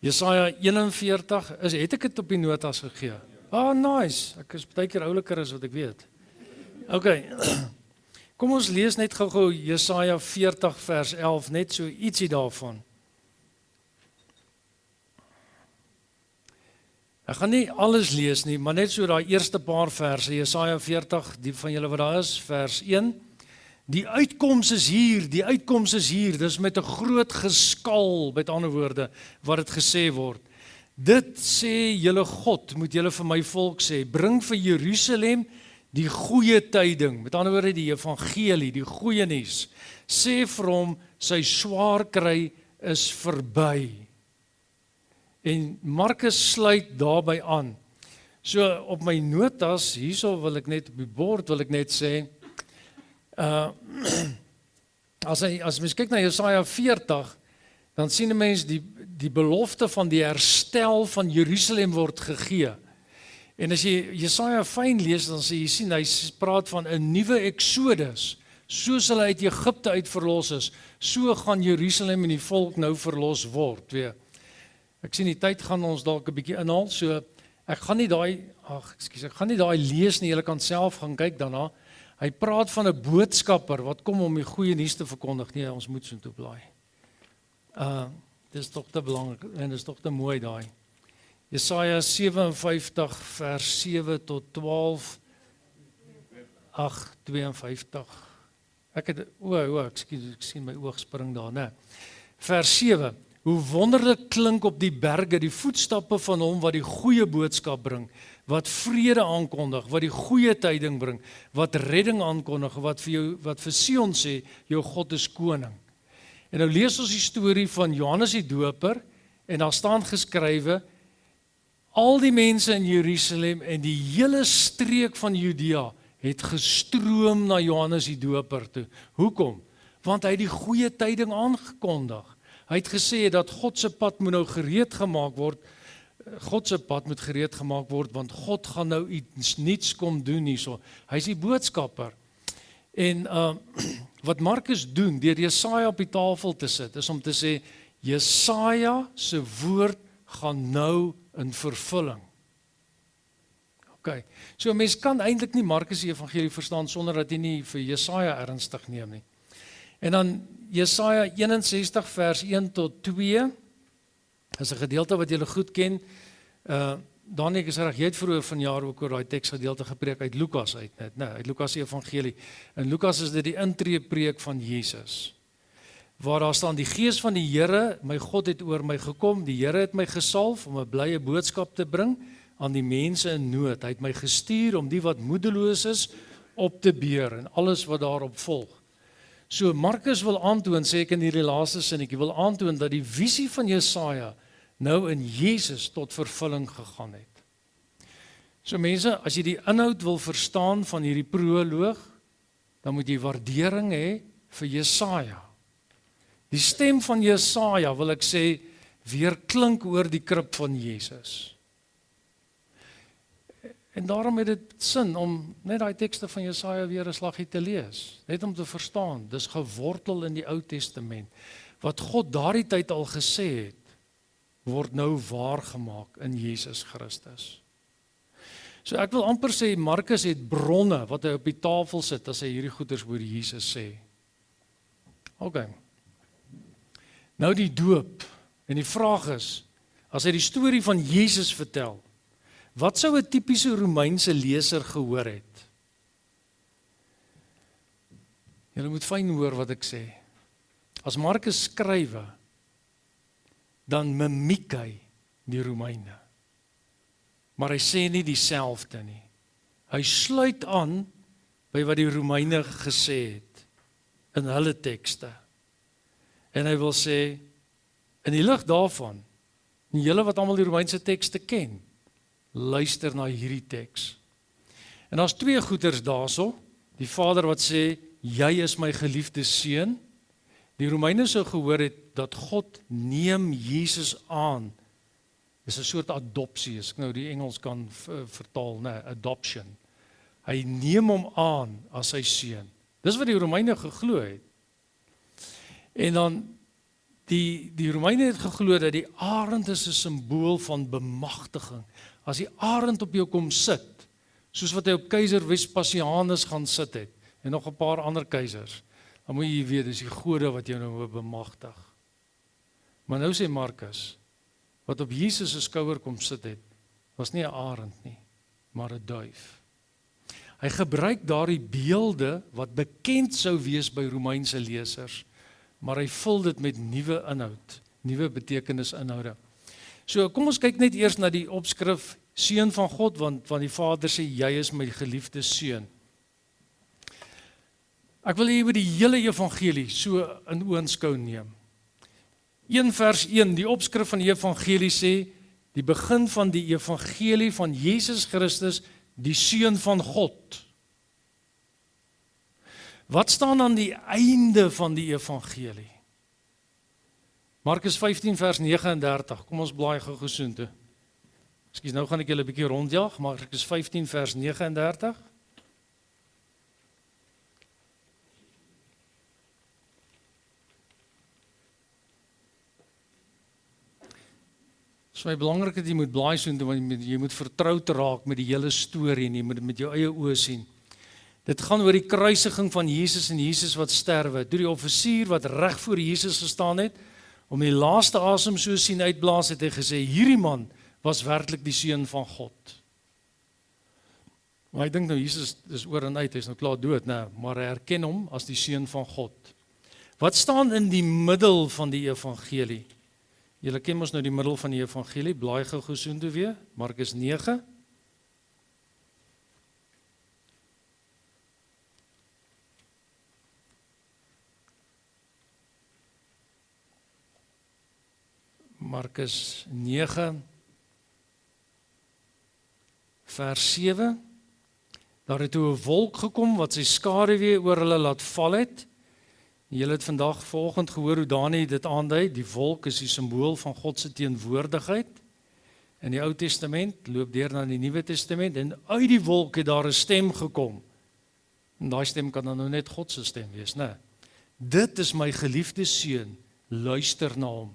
Jesaja 41, het ek dit op die notas gegee? Nice. Ek is baie keer ouliker as wat ek weet. Okay. Kom ons lees net gou-gou Jesaja 40 vers 11, net so ietsie daarvan. Ek gaan nie alles lees nie, maar net so daai eerste paar verse, Jesaja 40, die van julle wat daar is, vers 1. Die uitkoms is hier, dis met 'n groot geskal, met ander woorde, wat dit gesê word. Dit sê julle God, moet julle vir my volk sê, bring vir Jerusalem die goeie tyding, met ander woorde die evangelie, die goeie nuus. Sê vir hom, sy swaar kry is verby. En Markus sluit daarby aan. So op my notas, hierso wil ek net op die bord wil ek net sê, as mens kyk na Jesaja 40, dan sien 'n mens die belofte van die herstel van Jerusalem word gegee. En as jy Jesaja fyn lees, dan sê jy sien, hy praat van 'n nuwe Exodus. Soos hulle uit Egipte uit verlos is, so gaan Jerusalem en die volk nou verlos word. Weer. Ek sien die tyd gaan ons dalk 'n bietjie inhaal, so ek gaan nie daai lees nie, julle kan self gaan kyk daarna. Hy praat van 'n boodskapper wat kom om die goeie nuus te verkondig. Nee, ons moet so toe blaai. Dis tog te belangrik en dis tog te mooi daai. Jesaja 57 vers 7 tot 12. 52. Ek sien my oog spring daar, né? Vers 7. Hoe wonderlik klink op die berge die voetstappe van hom wat die goeie boodskap bring, wat vrede aankondig, wat die goeie tyding bring, wat redding aankondig, wat vir Sion sê, jou God is koning. En nou lees ons die storie van Johannes die Doper, en daar staan geskrywe, al die mense in Jerusalem en die hele streek van Judea het gestroom na Johannes die Doper toe. Hoekom? Want hy het die goeie tyding aangekondig. Hy het gesê dat God se pad moet nou gereed gemaak word. God se pad moet gereed gemaak word, want God gaan nou iets niets kom doen hierso. Hy is die boodskapper. En wat Markus doen, deur Jesaja op die tafel te sit, is om te sê, Jesaja se woord gaan nou in vervulling. Okay. So 'n mens kan eintlik nie Markus se evangelie verstaan sonder dat jy nie vir Jesaja ernstig neem nie. En dan Jesaja 61 vers 1 tot 2 is 'n gedeelte wat julle goed ken. Daniek is reg, jy het vroeër vanjaar ook oor daai teksgedeelte gepreek uit Lukas uit net, nee, uit Lukas se evangelie. In Lukas is dit die intreepreek van Jesus. Waar daar staan, die Gees van die Here, my God het oor my gekom, die Here het my gesalf om 'n blye boodskap te bring aan die mense in nood. Hy het my gestuur om die wat moedeloos is op te beur en alles wat daarop volg. So Markus wil aantoon, sê ek in hierdie laaste sinnetjie, wil aantoon dat die visie van Jesaja nou in Jesus tot vervulling gegaan het. So mense, as jy die inhoud wil verstaan van hierdie proloog, dan moet jy waardering hê vir Jesaja. Die stem van Jesaja, wil ek sê, weer klink oor die krib van Jesus. En daarom het dit sin om net daai tekste van Jesaja weer 'n slaggie te lees, net om te verstaan, dis gewortel in die Ou Testament. Wat God daardie tyd al gesê het, word nou waargemaak in Jesus Christus. So ek wil amper sê, Markus het bronne wat hy op die tafel sit as hy hierdie goeders oor Jesus sê. Okay. Nou die doop, en die vraag is, as hy die storie van Jesus vertel, wat sou 'n tipiese Romeinse leser gehoor het? Julle moet fyn hoor wat ek sê. As Markus skrywe, dan mimiek hy die Romeine. Maar hy sê nie dieselfde nie. Hy sluit aan by wat die Romeine gesê het in hulle tekste. En hy wil sê, in die lig daarvan, en julle wat almal die Romeinse tekste ken, luister na hierdie teks. En daar's twee goeters daarso. Die Vader wat sê, jy is my geliefde seun. Die Romeine sou gehoor het dat God neem Jesus aan. Dis 'n soort adopsie, as ek nou die Engels kan vertaal, nee, adoption. Hy neem hom aan as sy seun. Dis wat die Romeine geglo het. En dan Die Romeine het geglo dat die arend is 'n simbool van bemagtiging. As die arend op jou kom sit, soos wat hy op keiser Vespasianus gaan sit het, en nog 'n paar ander keisers, dan moet jy weet, dis die gode wat jou nou bemagtig. Maar nou sê Markus, wat op Jesus se skouer kom sit het, was nie 'n arend nie, maar 'n duif. Hy gebruik daardie beelde wat bekend sou wees by Romeinse lesers, maar hy vul dit met nuwe inhoud, nuwe betekenisinhoude. So kom ons kyk net eers na die opskrif Seun van God, want die Vader sê, jy is my geliefde seun. Ek wil hier met die hele evangelie so in oënskou neem. 1 vers 1, die opskrif van die evangelie sê, die begin van die evangelie van Jesus Christus, die Seun van God. Wat staan aan die einde van die evangelie? Markus 15 vers 39, kom ons blaai gou soontoe. Ekskuus, nou gaan ek julle 'n bietjie rondjag, Markus 15 vers 39. Dit is my belangrik dat jy moet blaai soontoe, want jy moet vertroud raak met die hele storie en jy moet dit met jou eie oë sien. Dit gaan oor die kruisiging van Jesus en Jesus wat sterwe. Toe die offisier wat reg voor Jesus gestaan het, om die laaste asem so sien uitblaas, het hy gesê, hierdie man was werklik die seun van God. Maar hy dink nou Jesus is oor en uit, hy is nou klaar dood, nee, maar hy herken hom as die seun van God. Wat staan in die middel van die evangelie? Julle ken mos nou die middel van die evangelie, blaai gou soontoe weer, Markus 9. Markus 9 vers 7. Daar het toe 'n wolk gekom wat sy skaduwee oor hulle laat val het. Julle het vandag vanoggend gehoor hoe Dani dit aandui, die wolk is die simbool van God se teenwoordigheid. In die Ou Testament loop deur na die Nuwe Testament en uit die wolk het daar 'n stem gekom. En daai stem kan dan nou net God se stem wees, né? Dit is my geliefde seun, luister na hom.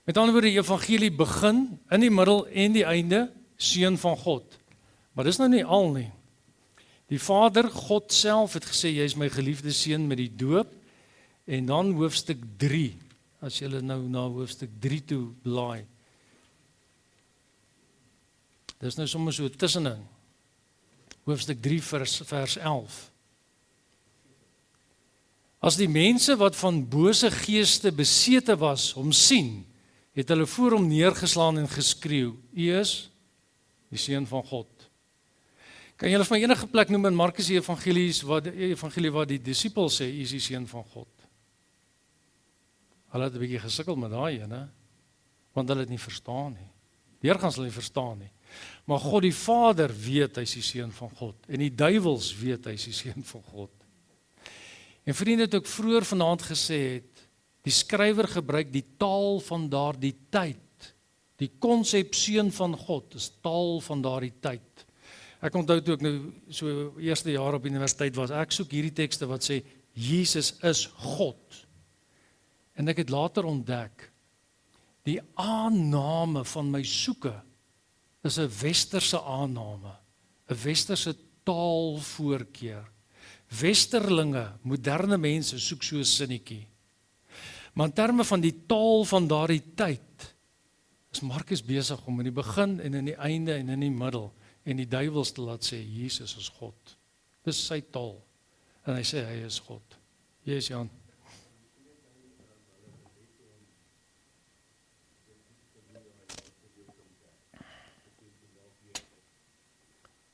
Met ander woorde, die evangelie begin in die middel en die einde seun van God. Maar dis nou nie al nie. Die Vader, God self het gesê jy is my geliefde seun met die doop. En dan hoofstuk 3, as julle nou na hoofstuk 3 toe blaai. Dis nou sommer so tussenin. Hoofstuk 3 vers 11. As die mense wat van bose geeste besete was, hom sien, het hulle voor hom neergeslaan en geskreeu, U is die seun van God. Kan julle vir my enige plek noem in Markus die evangelie waar die disippels sê, U is die seun van God? Hulle het 'n bietjie gesukkel met daai ene, want hulle het nie verstaan nie. Deurgangs hulle nie verstaan nie. Maar God die Vader weet hy is die seun van God en die duiwels weet hy is die seun van God. En vriende het ook vroeër vanaand gesê het, die skrywer gebruik die taal van daardie tyd. Die konsep seun van God is taal van daardie tyd. Ek onthou toe ek nou so eerste jaar op universiteit was, ek soek hierdie tekste wat sê Jesus is God. En ek het later ontdek, die aanname van my soeke is 'n westerse aanname, 'n westerse taalvoorkeur. Westerlinge, moderne mense soek so 'n sinnetjie. Maar in terme van die taal van daardie tyd, is Markus besig om in die begin en in die einde en in die middel en die duiwels te laat sê, Jesus is God. Dis sy taal. En hy sê, hy is God. Yes, Jan.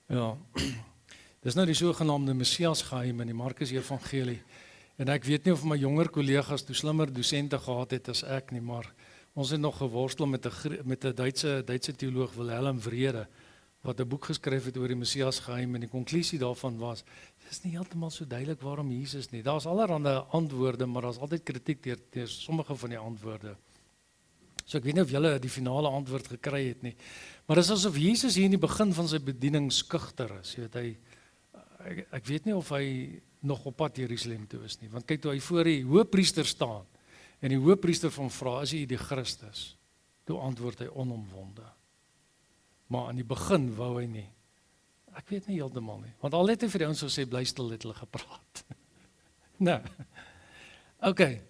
Ja, dis nou die sogenaamde Messias geheim in die Markus Evangelie. En ek weet nie of my jonger kollegas toe slimmer dosente gehad het as ek nie, maar ons het nog geworstel met 'n Duitse teoloog Wilhelm Wrede, wat 'n boek geskryf het oor die Messias geheim en die konklusie daarvan was, dit is nie heeltemal so duidelik waarom Jesus nie. Daar's allerlei antwoorde, maar daar's altyd kritiek teer sommige van die antwoorde. So ek weet nie of julle die finale antwoord gekry het nie. Maar dit is asof Jesus hier in die begin van sy bediening skugter is. Jy weet, ek weet nie of hy nog op pad Jerusalem toe is nie. Want kyk toe hy voor die hoëpriester staan En die hoëpriester van vra, is jy die Christus? Toe antwoord hy onomwonde. Maar aan die begin wou hy nie. Ek weet nie heeltemal nie, want al het hy vir die ouens gesê, bly stil, het hulle gepraat. Nee. Okay.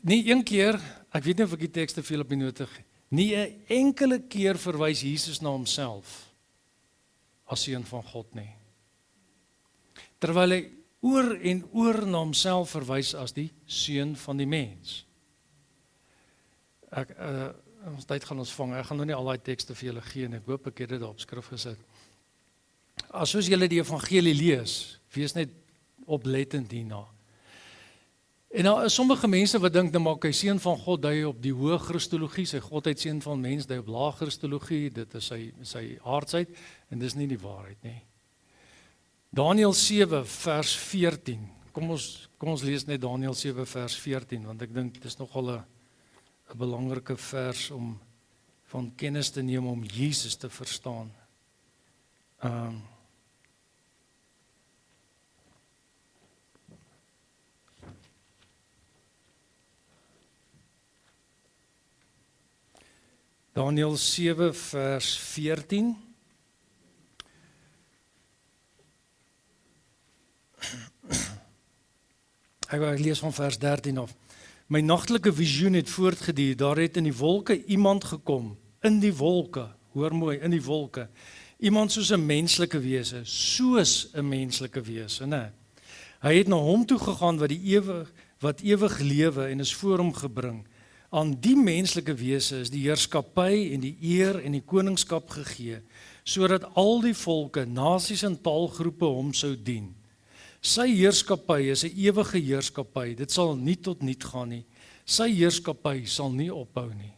Nie een keer, ek weet nie of ek die teks te veel op die note gee, nie 'n enkele keer verwys Jesus na homself as seun van God nie. Terwyl hy oor en oor na homself verwys as die seun van die mens. Ons tyd gaan ons vang, ek gaan nou nie al die tekste vir julle gee en ek hoop ek het dit op skrif gesit. As soos julle die evangelie lees, wees net oplettend hierna. En daar is sommige mense wat dink, nou maak hy seun van God dui op die hoë Christologie, sy godheid seun van mens dui op lae Christologie, dit is sy aardsheid, en dis nie die waarheid nie. Daniël 7 vers 14, kom ons lees net Daniël 7 vers 14, want ek dink dit is nogal 'n belangrike vers om van kennis te neem om Jesus te verstaan. Daniël 7 vers 14. Ek lees van vers 13 af. My nagtelike visioen het voortgeduur, daar het in die wolke iemand gekom, in die wolke, hoor mooi, in die wolke, iemand soos 'n menslike wese, soos 'n menslike wese, né? Hy het na hom toe gegaan wat ewig lewe en is voor hom gebring. Aan die menslike wese is die heerskappy en die eer en die koningskap gegee, sodat al die volke, nasies en taalgroepe hom sou dien. Sy heerskappy is 'n ewige heerskappy, dit sal nie tot niet gaan nie. Sy heerskappy sal nie ophou nie.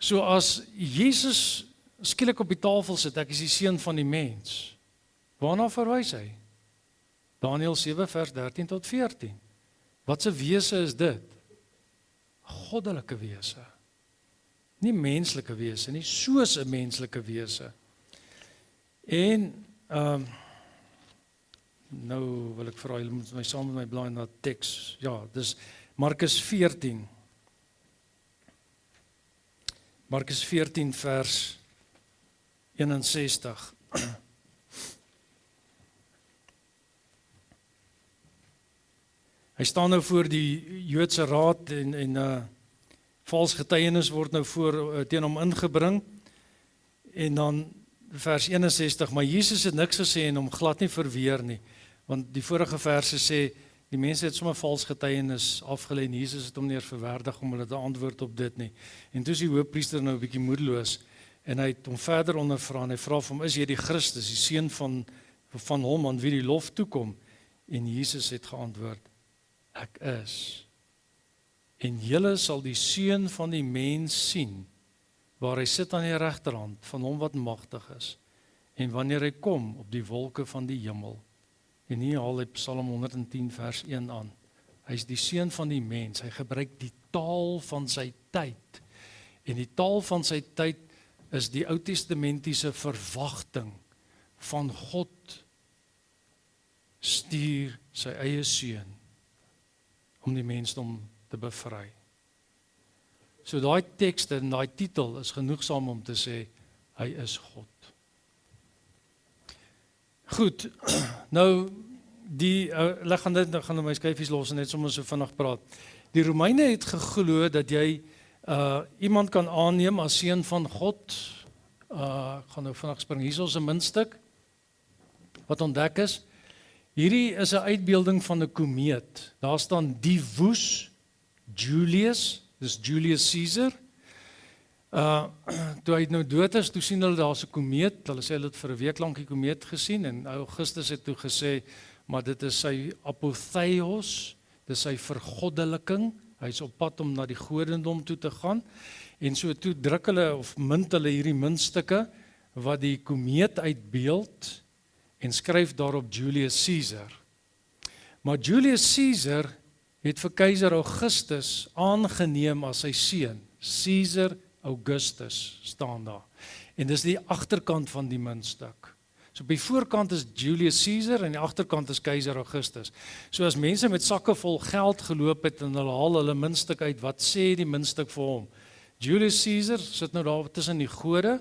So as Jesus skielik op die tafel sit, ek is die seun van die mens, waarna verwys hy? Daniël 7 vers 13 tot 14. Wat 'n wese is dit? Goddelike wese. Nie menslike wese nie, soos 'n menslike wese. En nou wil ek vra julle moet my saam met my blaai na teks. Ja, dis Markus 14. Markus 14 vers 61. Hy staan nou voor die Joodse raad en vals getuienis word nou voor teen hom ingebring. En dan vers 61, maar Jesus het niks gesê en hom glad nie verweer nie. Want die vorige verse sê, die mense het sommer vals getuienis afgelê en Jesus het hom nie verwaardig om hulle te antwoord op dit nie. En toe is die hoofpriester nou 'n bietjie moedeloos en hy het hom verder ondervra en hy vra vir hom, is jy die Christus, die seun van hom aan wie die lof toekom? En Jesus het geantwoord, ek is. En julle sal die seun van die mens sien, waar hy sit aan die regterhand van hom wat magtig is, en wanneer hy kom op die wolke van die hemel. En hier haal hy Psalm 110 vers 1 aan. Hy is die seun van die mens, hy gebruik die taal van sy tyd. En die taal van sy tyd is die Ou Testamentiese verwagting van God stuur sy eie seun om die mensdom te bevry. So daai tekste en daai titel is genoegsaam om te sê, hy is God. Goed, nou, ek gaan my skyfies los en net sommer so vinnig praat. Die Romeine het geglo dat jy iemand kan aanneem as seun van God. Ek gaan nou vinnig spring, hier is 'n muntstuk wat ontdek is. Hierdie is 'n uitbeelding van 'n komeet. Daar staan Divus Julius, dis Julius Caesar. Toe hy nou dood is, toe sien hulle daar's 'n komeet. Hulle sê hulle het vir 'n week lank die komeet gesien en Augustus het toe gesê, maar dit is sy apotheos, dis sy vergoddeliking. Hy's op pad om na die godendom toe te gaan. En so toe druk hulle of mint hulle hierdie muntstukke wat die komeet uitbeeld en skryf daarop Julius Caesar. Maar Julius Caesar het vir keiser Augustus aangeneem as sy seun. Caesar Augustus staan daar. En dis die agterkant van die muntstuk. So op die voorkant is Julius Caesar en die agterkant is Keiser Augustus. So as mense met sakke vol geld geloop het en hulle haal hulle muntstuk uit, wat sê die muntstuk vir hom? Julius Caesar sit nou daar tussen die gode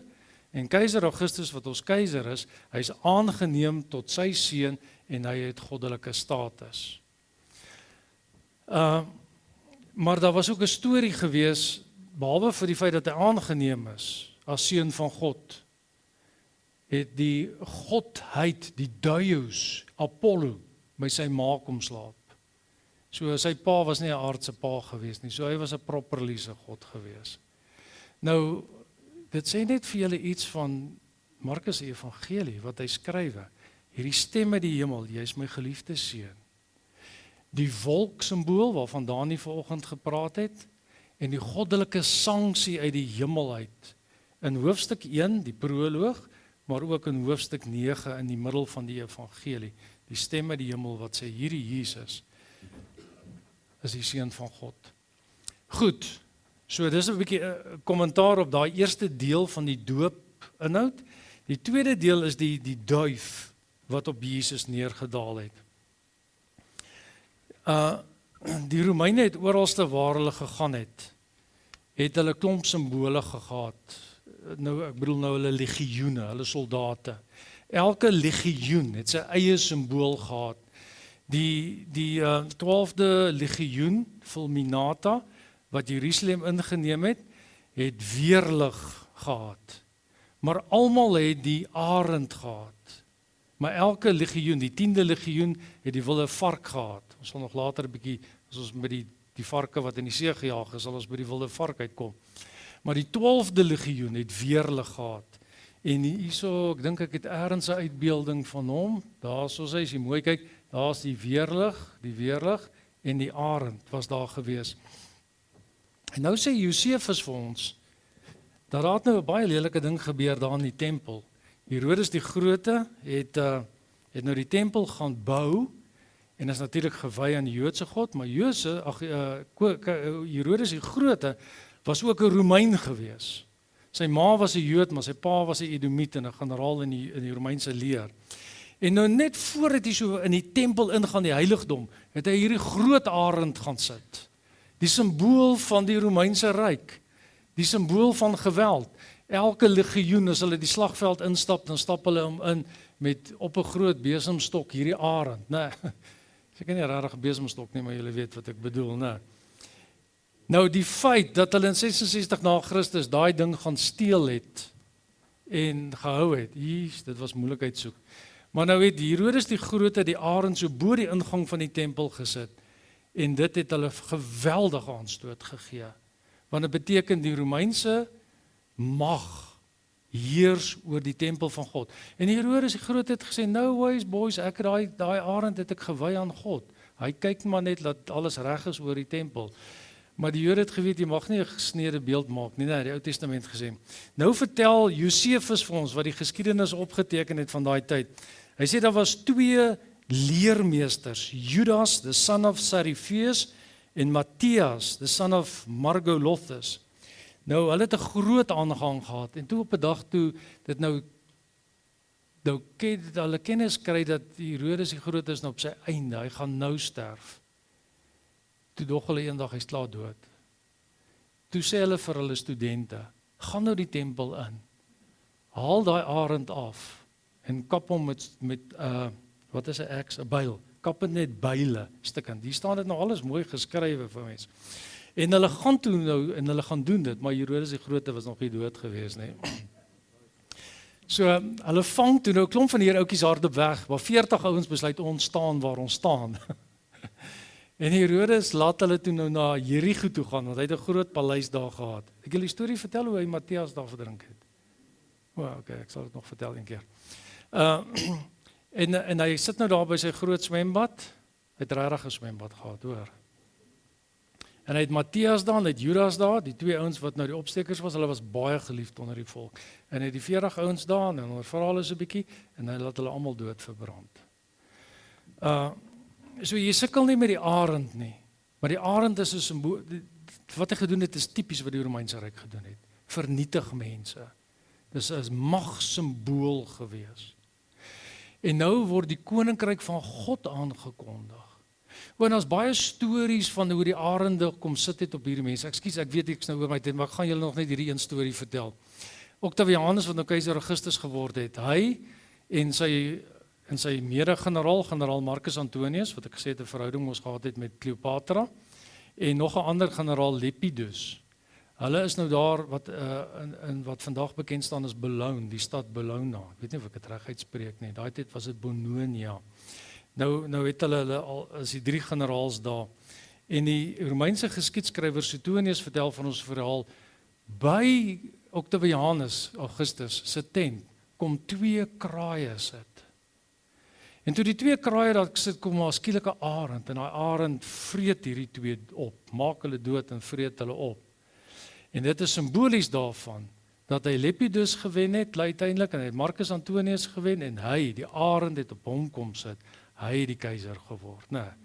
en Keiser Augustus wat ons keiser is, hy's aangeneem tot sy seun en hy het goddelike status. Maar daar was ook 'n storie gewees, behalwe vir die feit dat hy aangeneem is as seun van God, het die godheid, die Deus, Apollo, by sy ma kom slaap. So sy pa was nie 'n aardse pa gewees nie, so hy was 'n properlyse God gewees. Nou, dit sê net vir julle iets van Markus se evangelie, wat hy skrywe. Hierdie stem uit die hemel, jy is my geliefde seun. Die wolk simbool waarvan Dani vanoggend gepraat het, en die goddelike sanksie uit die hemel uit. In hoofstuk 1, die proloog, maar ook in hoofstuk 9 in die middel van die evangelie. Die stem uit die hemel wat sê, hierdie Jesus is die seun van God. Goed, so dis 'n bietjie 'n kommentaar op daai eerste deel van die doop inhoud. Die tweede deel is die duif wat op Jesus neergedaal het. Die Romeine het oralste waar hulle gegaan het hulle klomp simbole gehad. Nou, ek bedoel nou hulle legioene, hulle soldate. Elke legioen het sy eie simbool gehad. Die 12de legioen, Fulminata, wat Jerusalem ingeneem het weerlig gehad. Maar almal het die arend gehad. Maar elke legioen, die 10de legioen, het die wilde vark gehad. Ons sal nog later 'n bietjie, as ons by die varke wat in die see gejaag is, sal ons by die wilde vark uitkom. Maar die 12de legioen het weerlig gehad. En hierso, ek dink ek het ergens 'n uitbeelding van hom. Daar soos hy, as jy mooi kyk, daar's die weerlig en die arend was daar gewees. En nou sê Josefus vir ons, dat daar nou 'n baie lelike ding gebeur daar in die tempel. Herodes die Grote het nou die tempel gaan bou, en is natuurlik gewy aan die Joodse God, maar Herodes die Grote was ook 'n Romein gewees. Sy ma was 'n Jood, maar sy pa was 'n Edomiet en 'n generaal in die Romeinse leer. En nou net voordat hy so in die tempel ingaan, die heiligdom, het hy hierdie groot arend gaan sit. Die simbool van die Romeinse ryk, die simbool van geweld. Elke legioen, as hulle die slagveld instap, dan stap hulle hom in met op 'n groot besemstok, hierdie arend. Nee, ek ken nie regtig 'n besemstok nie, maar julle weet wat ek bedoel, nee. Nou die feit dat hulle in 66 na Christus daai ding gaan steel het en gehou het, dit was moeilikheid soek. Maar nou het Herodes die Grote die arend so bo die ingang van die tempel gesit en dit het hulle geweldige aanstoot gegee. Want dit beteken die Romeinse mag heers oor die tempel van God. En Herodes die Groot het gesê, no ways boys, ek daai arend het ek gewy aan God. Hy kyk maar net dat alles reg is oor die tempel. Maar die Jode het geweet, jy mag nie 'n gesneede beeld maak nie, die Ou Testament gesê. Nou vertel Josefus vir ons wat die geskiedenis opgeteken het van daai tyd. Hy sê daar was 2 leermeesters, Judas, the son of Sarifeus, en Matthias, the son of Margolothus. Nou, hulle het 'n groot aangang gehad, en toe op 'n dag toe, dit nou hulle kennis kry dat Herodes die Groot is nou op sy einde, hy gaan nou sterf. Toe dog hulle eendag, hy's klaar dood. Toe sê hulle vir hulle studente, gaan nou die tempel in, haal daai arend af, en kap hom met wat is 'n aks, 'n byl, kap het net byle, stukkend. Hier staan dit nou alles mooi geskrywe vir mense. En hulle gaan toe nou, en hulle gaan doen dit, maar Herodes die Grote was nog nie dood gewees nie. So, hulle vang toe nou, klomp van hierdie ouetjies hardop weg, waar 40 ouens besluit ons staan waar ons staan. En Herodes laat hulle toe nou na Jerigo toe gaan, want hy het 'n groot paleis daar gehad. Ek wil die storie vertel hoe hy Matthias daar verdrink het. Okay, ek sal dit nog vertel een keer. En hy sit nou daar by sy groot swembad, hy het regtig 'n swembad gehad, hoor. En hy het Matthias daar, hy het Judas daar, die 2 ouens wat nou die opstekers was, hulle was baie geliefd onder die volk. En hy het die 40 ouens daar, en hulle verhaal hulle so 'n bietjie, en hy laat hulle almal dood verbrand. So jy sukkel nie met die arend nie, maar die arend is 'n simbool, wat hy gedoen het is tipies wat die Romeinse ryk gedoen het, vernietig mense. Dis 'n magsimbool gewees. En nou word die koninkryk van God aangekondig. Want daar's baie stories van hoe die arende kom sit het op hierdie mense. Ekskuus, ek weet ek's nou oor my tyd, maar ek gaan julle nog net hierdie een storie vertel. Octavianus wat nou keiser Augustus geword het, hy en sy mede-generaal, generaal Marcus Antonius, wat ek gesê het 'n verhouding ons gehad het met Cleopatra, en nog 'n ander generaal Lepidus. Hulle is nou daar wat in wat vandag bekend staan as Boulogne, die stad Bologna. Ek weet nie of ek dit reg uitspreek nie. Daai tyd was dit Bononia. Nou het hulle al is die 3 generaals daar. En die Romeinse geskiedskrywer Suetonius vertel van ons verhaal by Octavianus Augustus se tent kom 2 kraaie sit. En toe die 2 kraaie daar sit, kom 'n skielike arend en daai arend vreet hierdie 2 op, maak hulle dood en vreet hulle op. En dit is simbolies daarvan dat hy Lepidus gewen het uiteindelik en hy het Marcus Antonius gewen en hy, die arend het op hom kom sit. Hy het die keiser geword, né?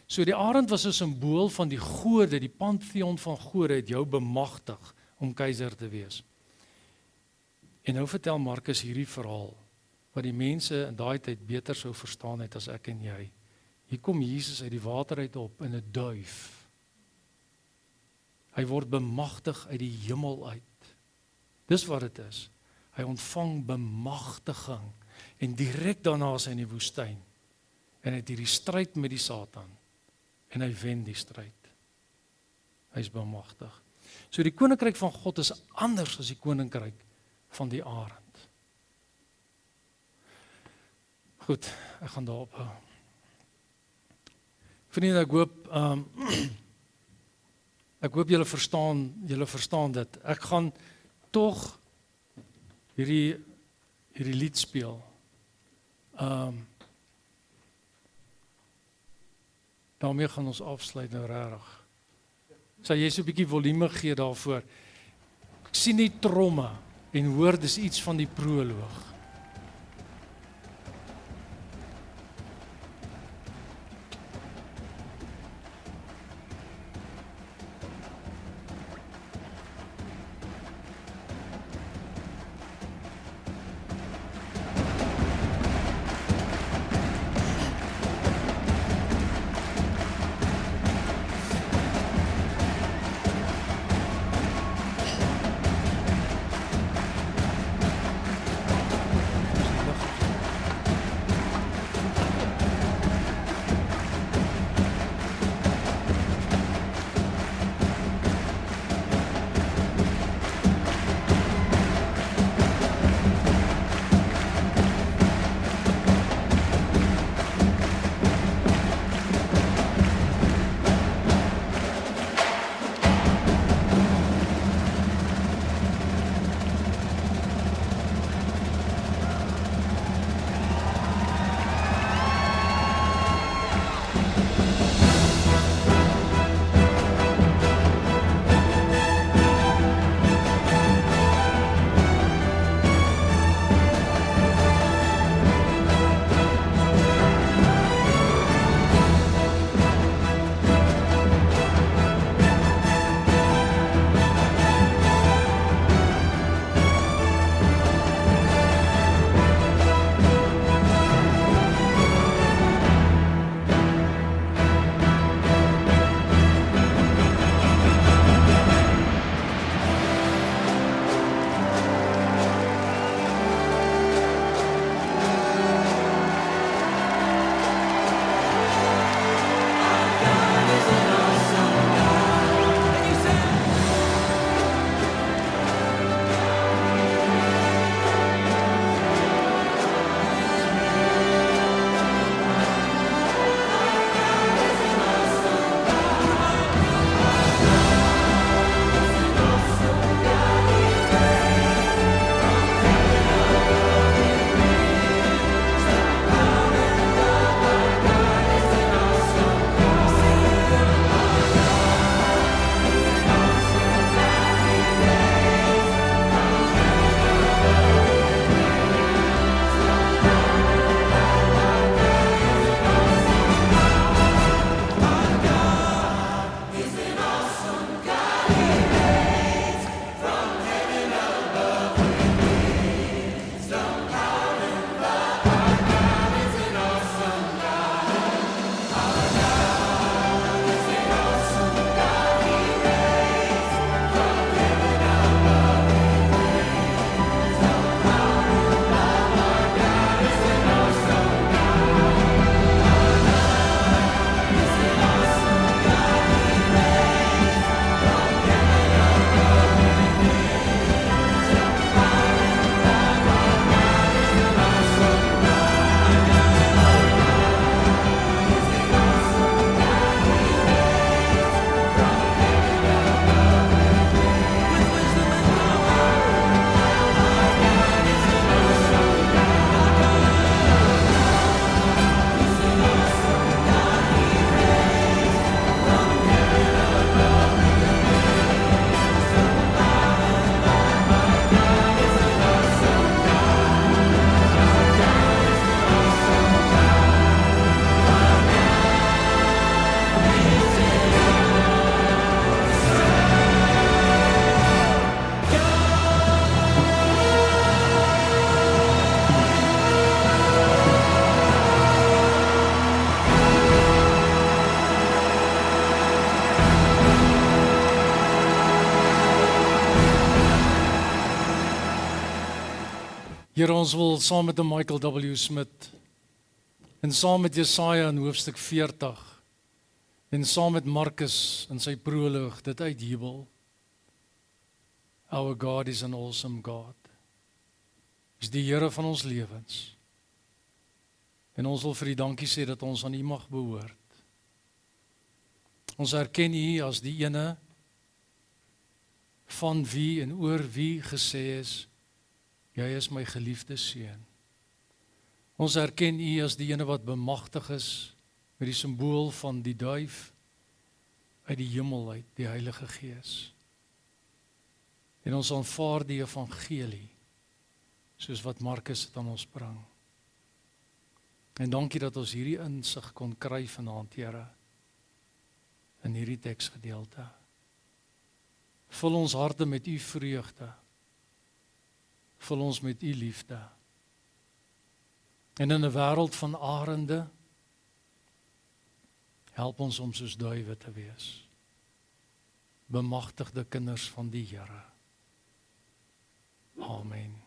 So die arend was 'n simbool van die gode, die pantheon van gode het jou bemagtig om keiser te wees. En nou vertel Marcus hierdie verhaal wat die mense in daai tyd beter sou verstaan het as ek en jy. Hier kom Jesus uit die water uit op in 'n duif. Hy word bemagtig uit die hemel uit. Dis wat dit is. Hy ontvang bemagtiging en direk daarna is hy in die woestyn. En hy het hierdie stryd met die Satan en hy wen die stryd. Hy is bemagtig. So die koninkryk van God is anders as die koninkryk van die arend. Goed, ek gaan daarop hou. Vriende, ek hoop julle verstaan dit. Ek gaan tog hierdie lied speel. Daarmee gaan ons afsluit nou regtig. Sal jy so 'n bietjie volume gee daarvoor? Ek sien nie tromme en hoor dis iets van die proloog. Here, ons wil saam met Michael W. Smith en saam met Jesaja in hoofstuk 40 en saam met Markus in sy proloog dit uitjubel. Our God is an awesome God. Is die Here van ons lewens. En ons wil vir U dankie sê dat ons aan U mag behoort. Ons erken U as die ene van wie en oor wie gesê is, Jy is my geliefde seun. Ons erken U as die ene wat bemagtig is met die simbool van die duif uit die hemel uit, die Heilige Gees. En ons aanvaar die evangelie, soos wat Markus dit aan ons bring. En dankie dat ons hierdie insig kon kry vanaand, Here, in hierdie teksgedeelte. Vul ons harte met U vreugde. Vul ons met U liefde. En in 'n wêreld van arende, help ons om soos duwe te wees. Bemagtigde kinders van die Here. Amen.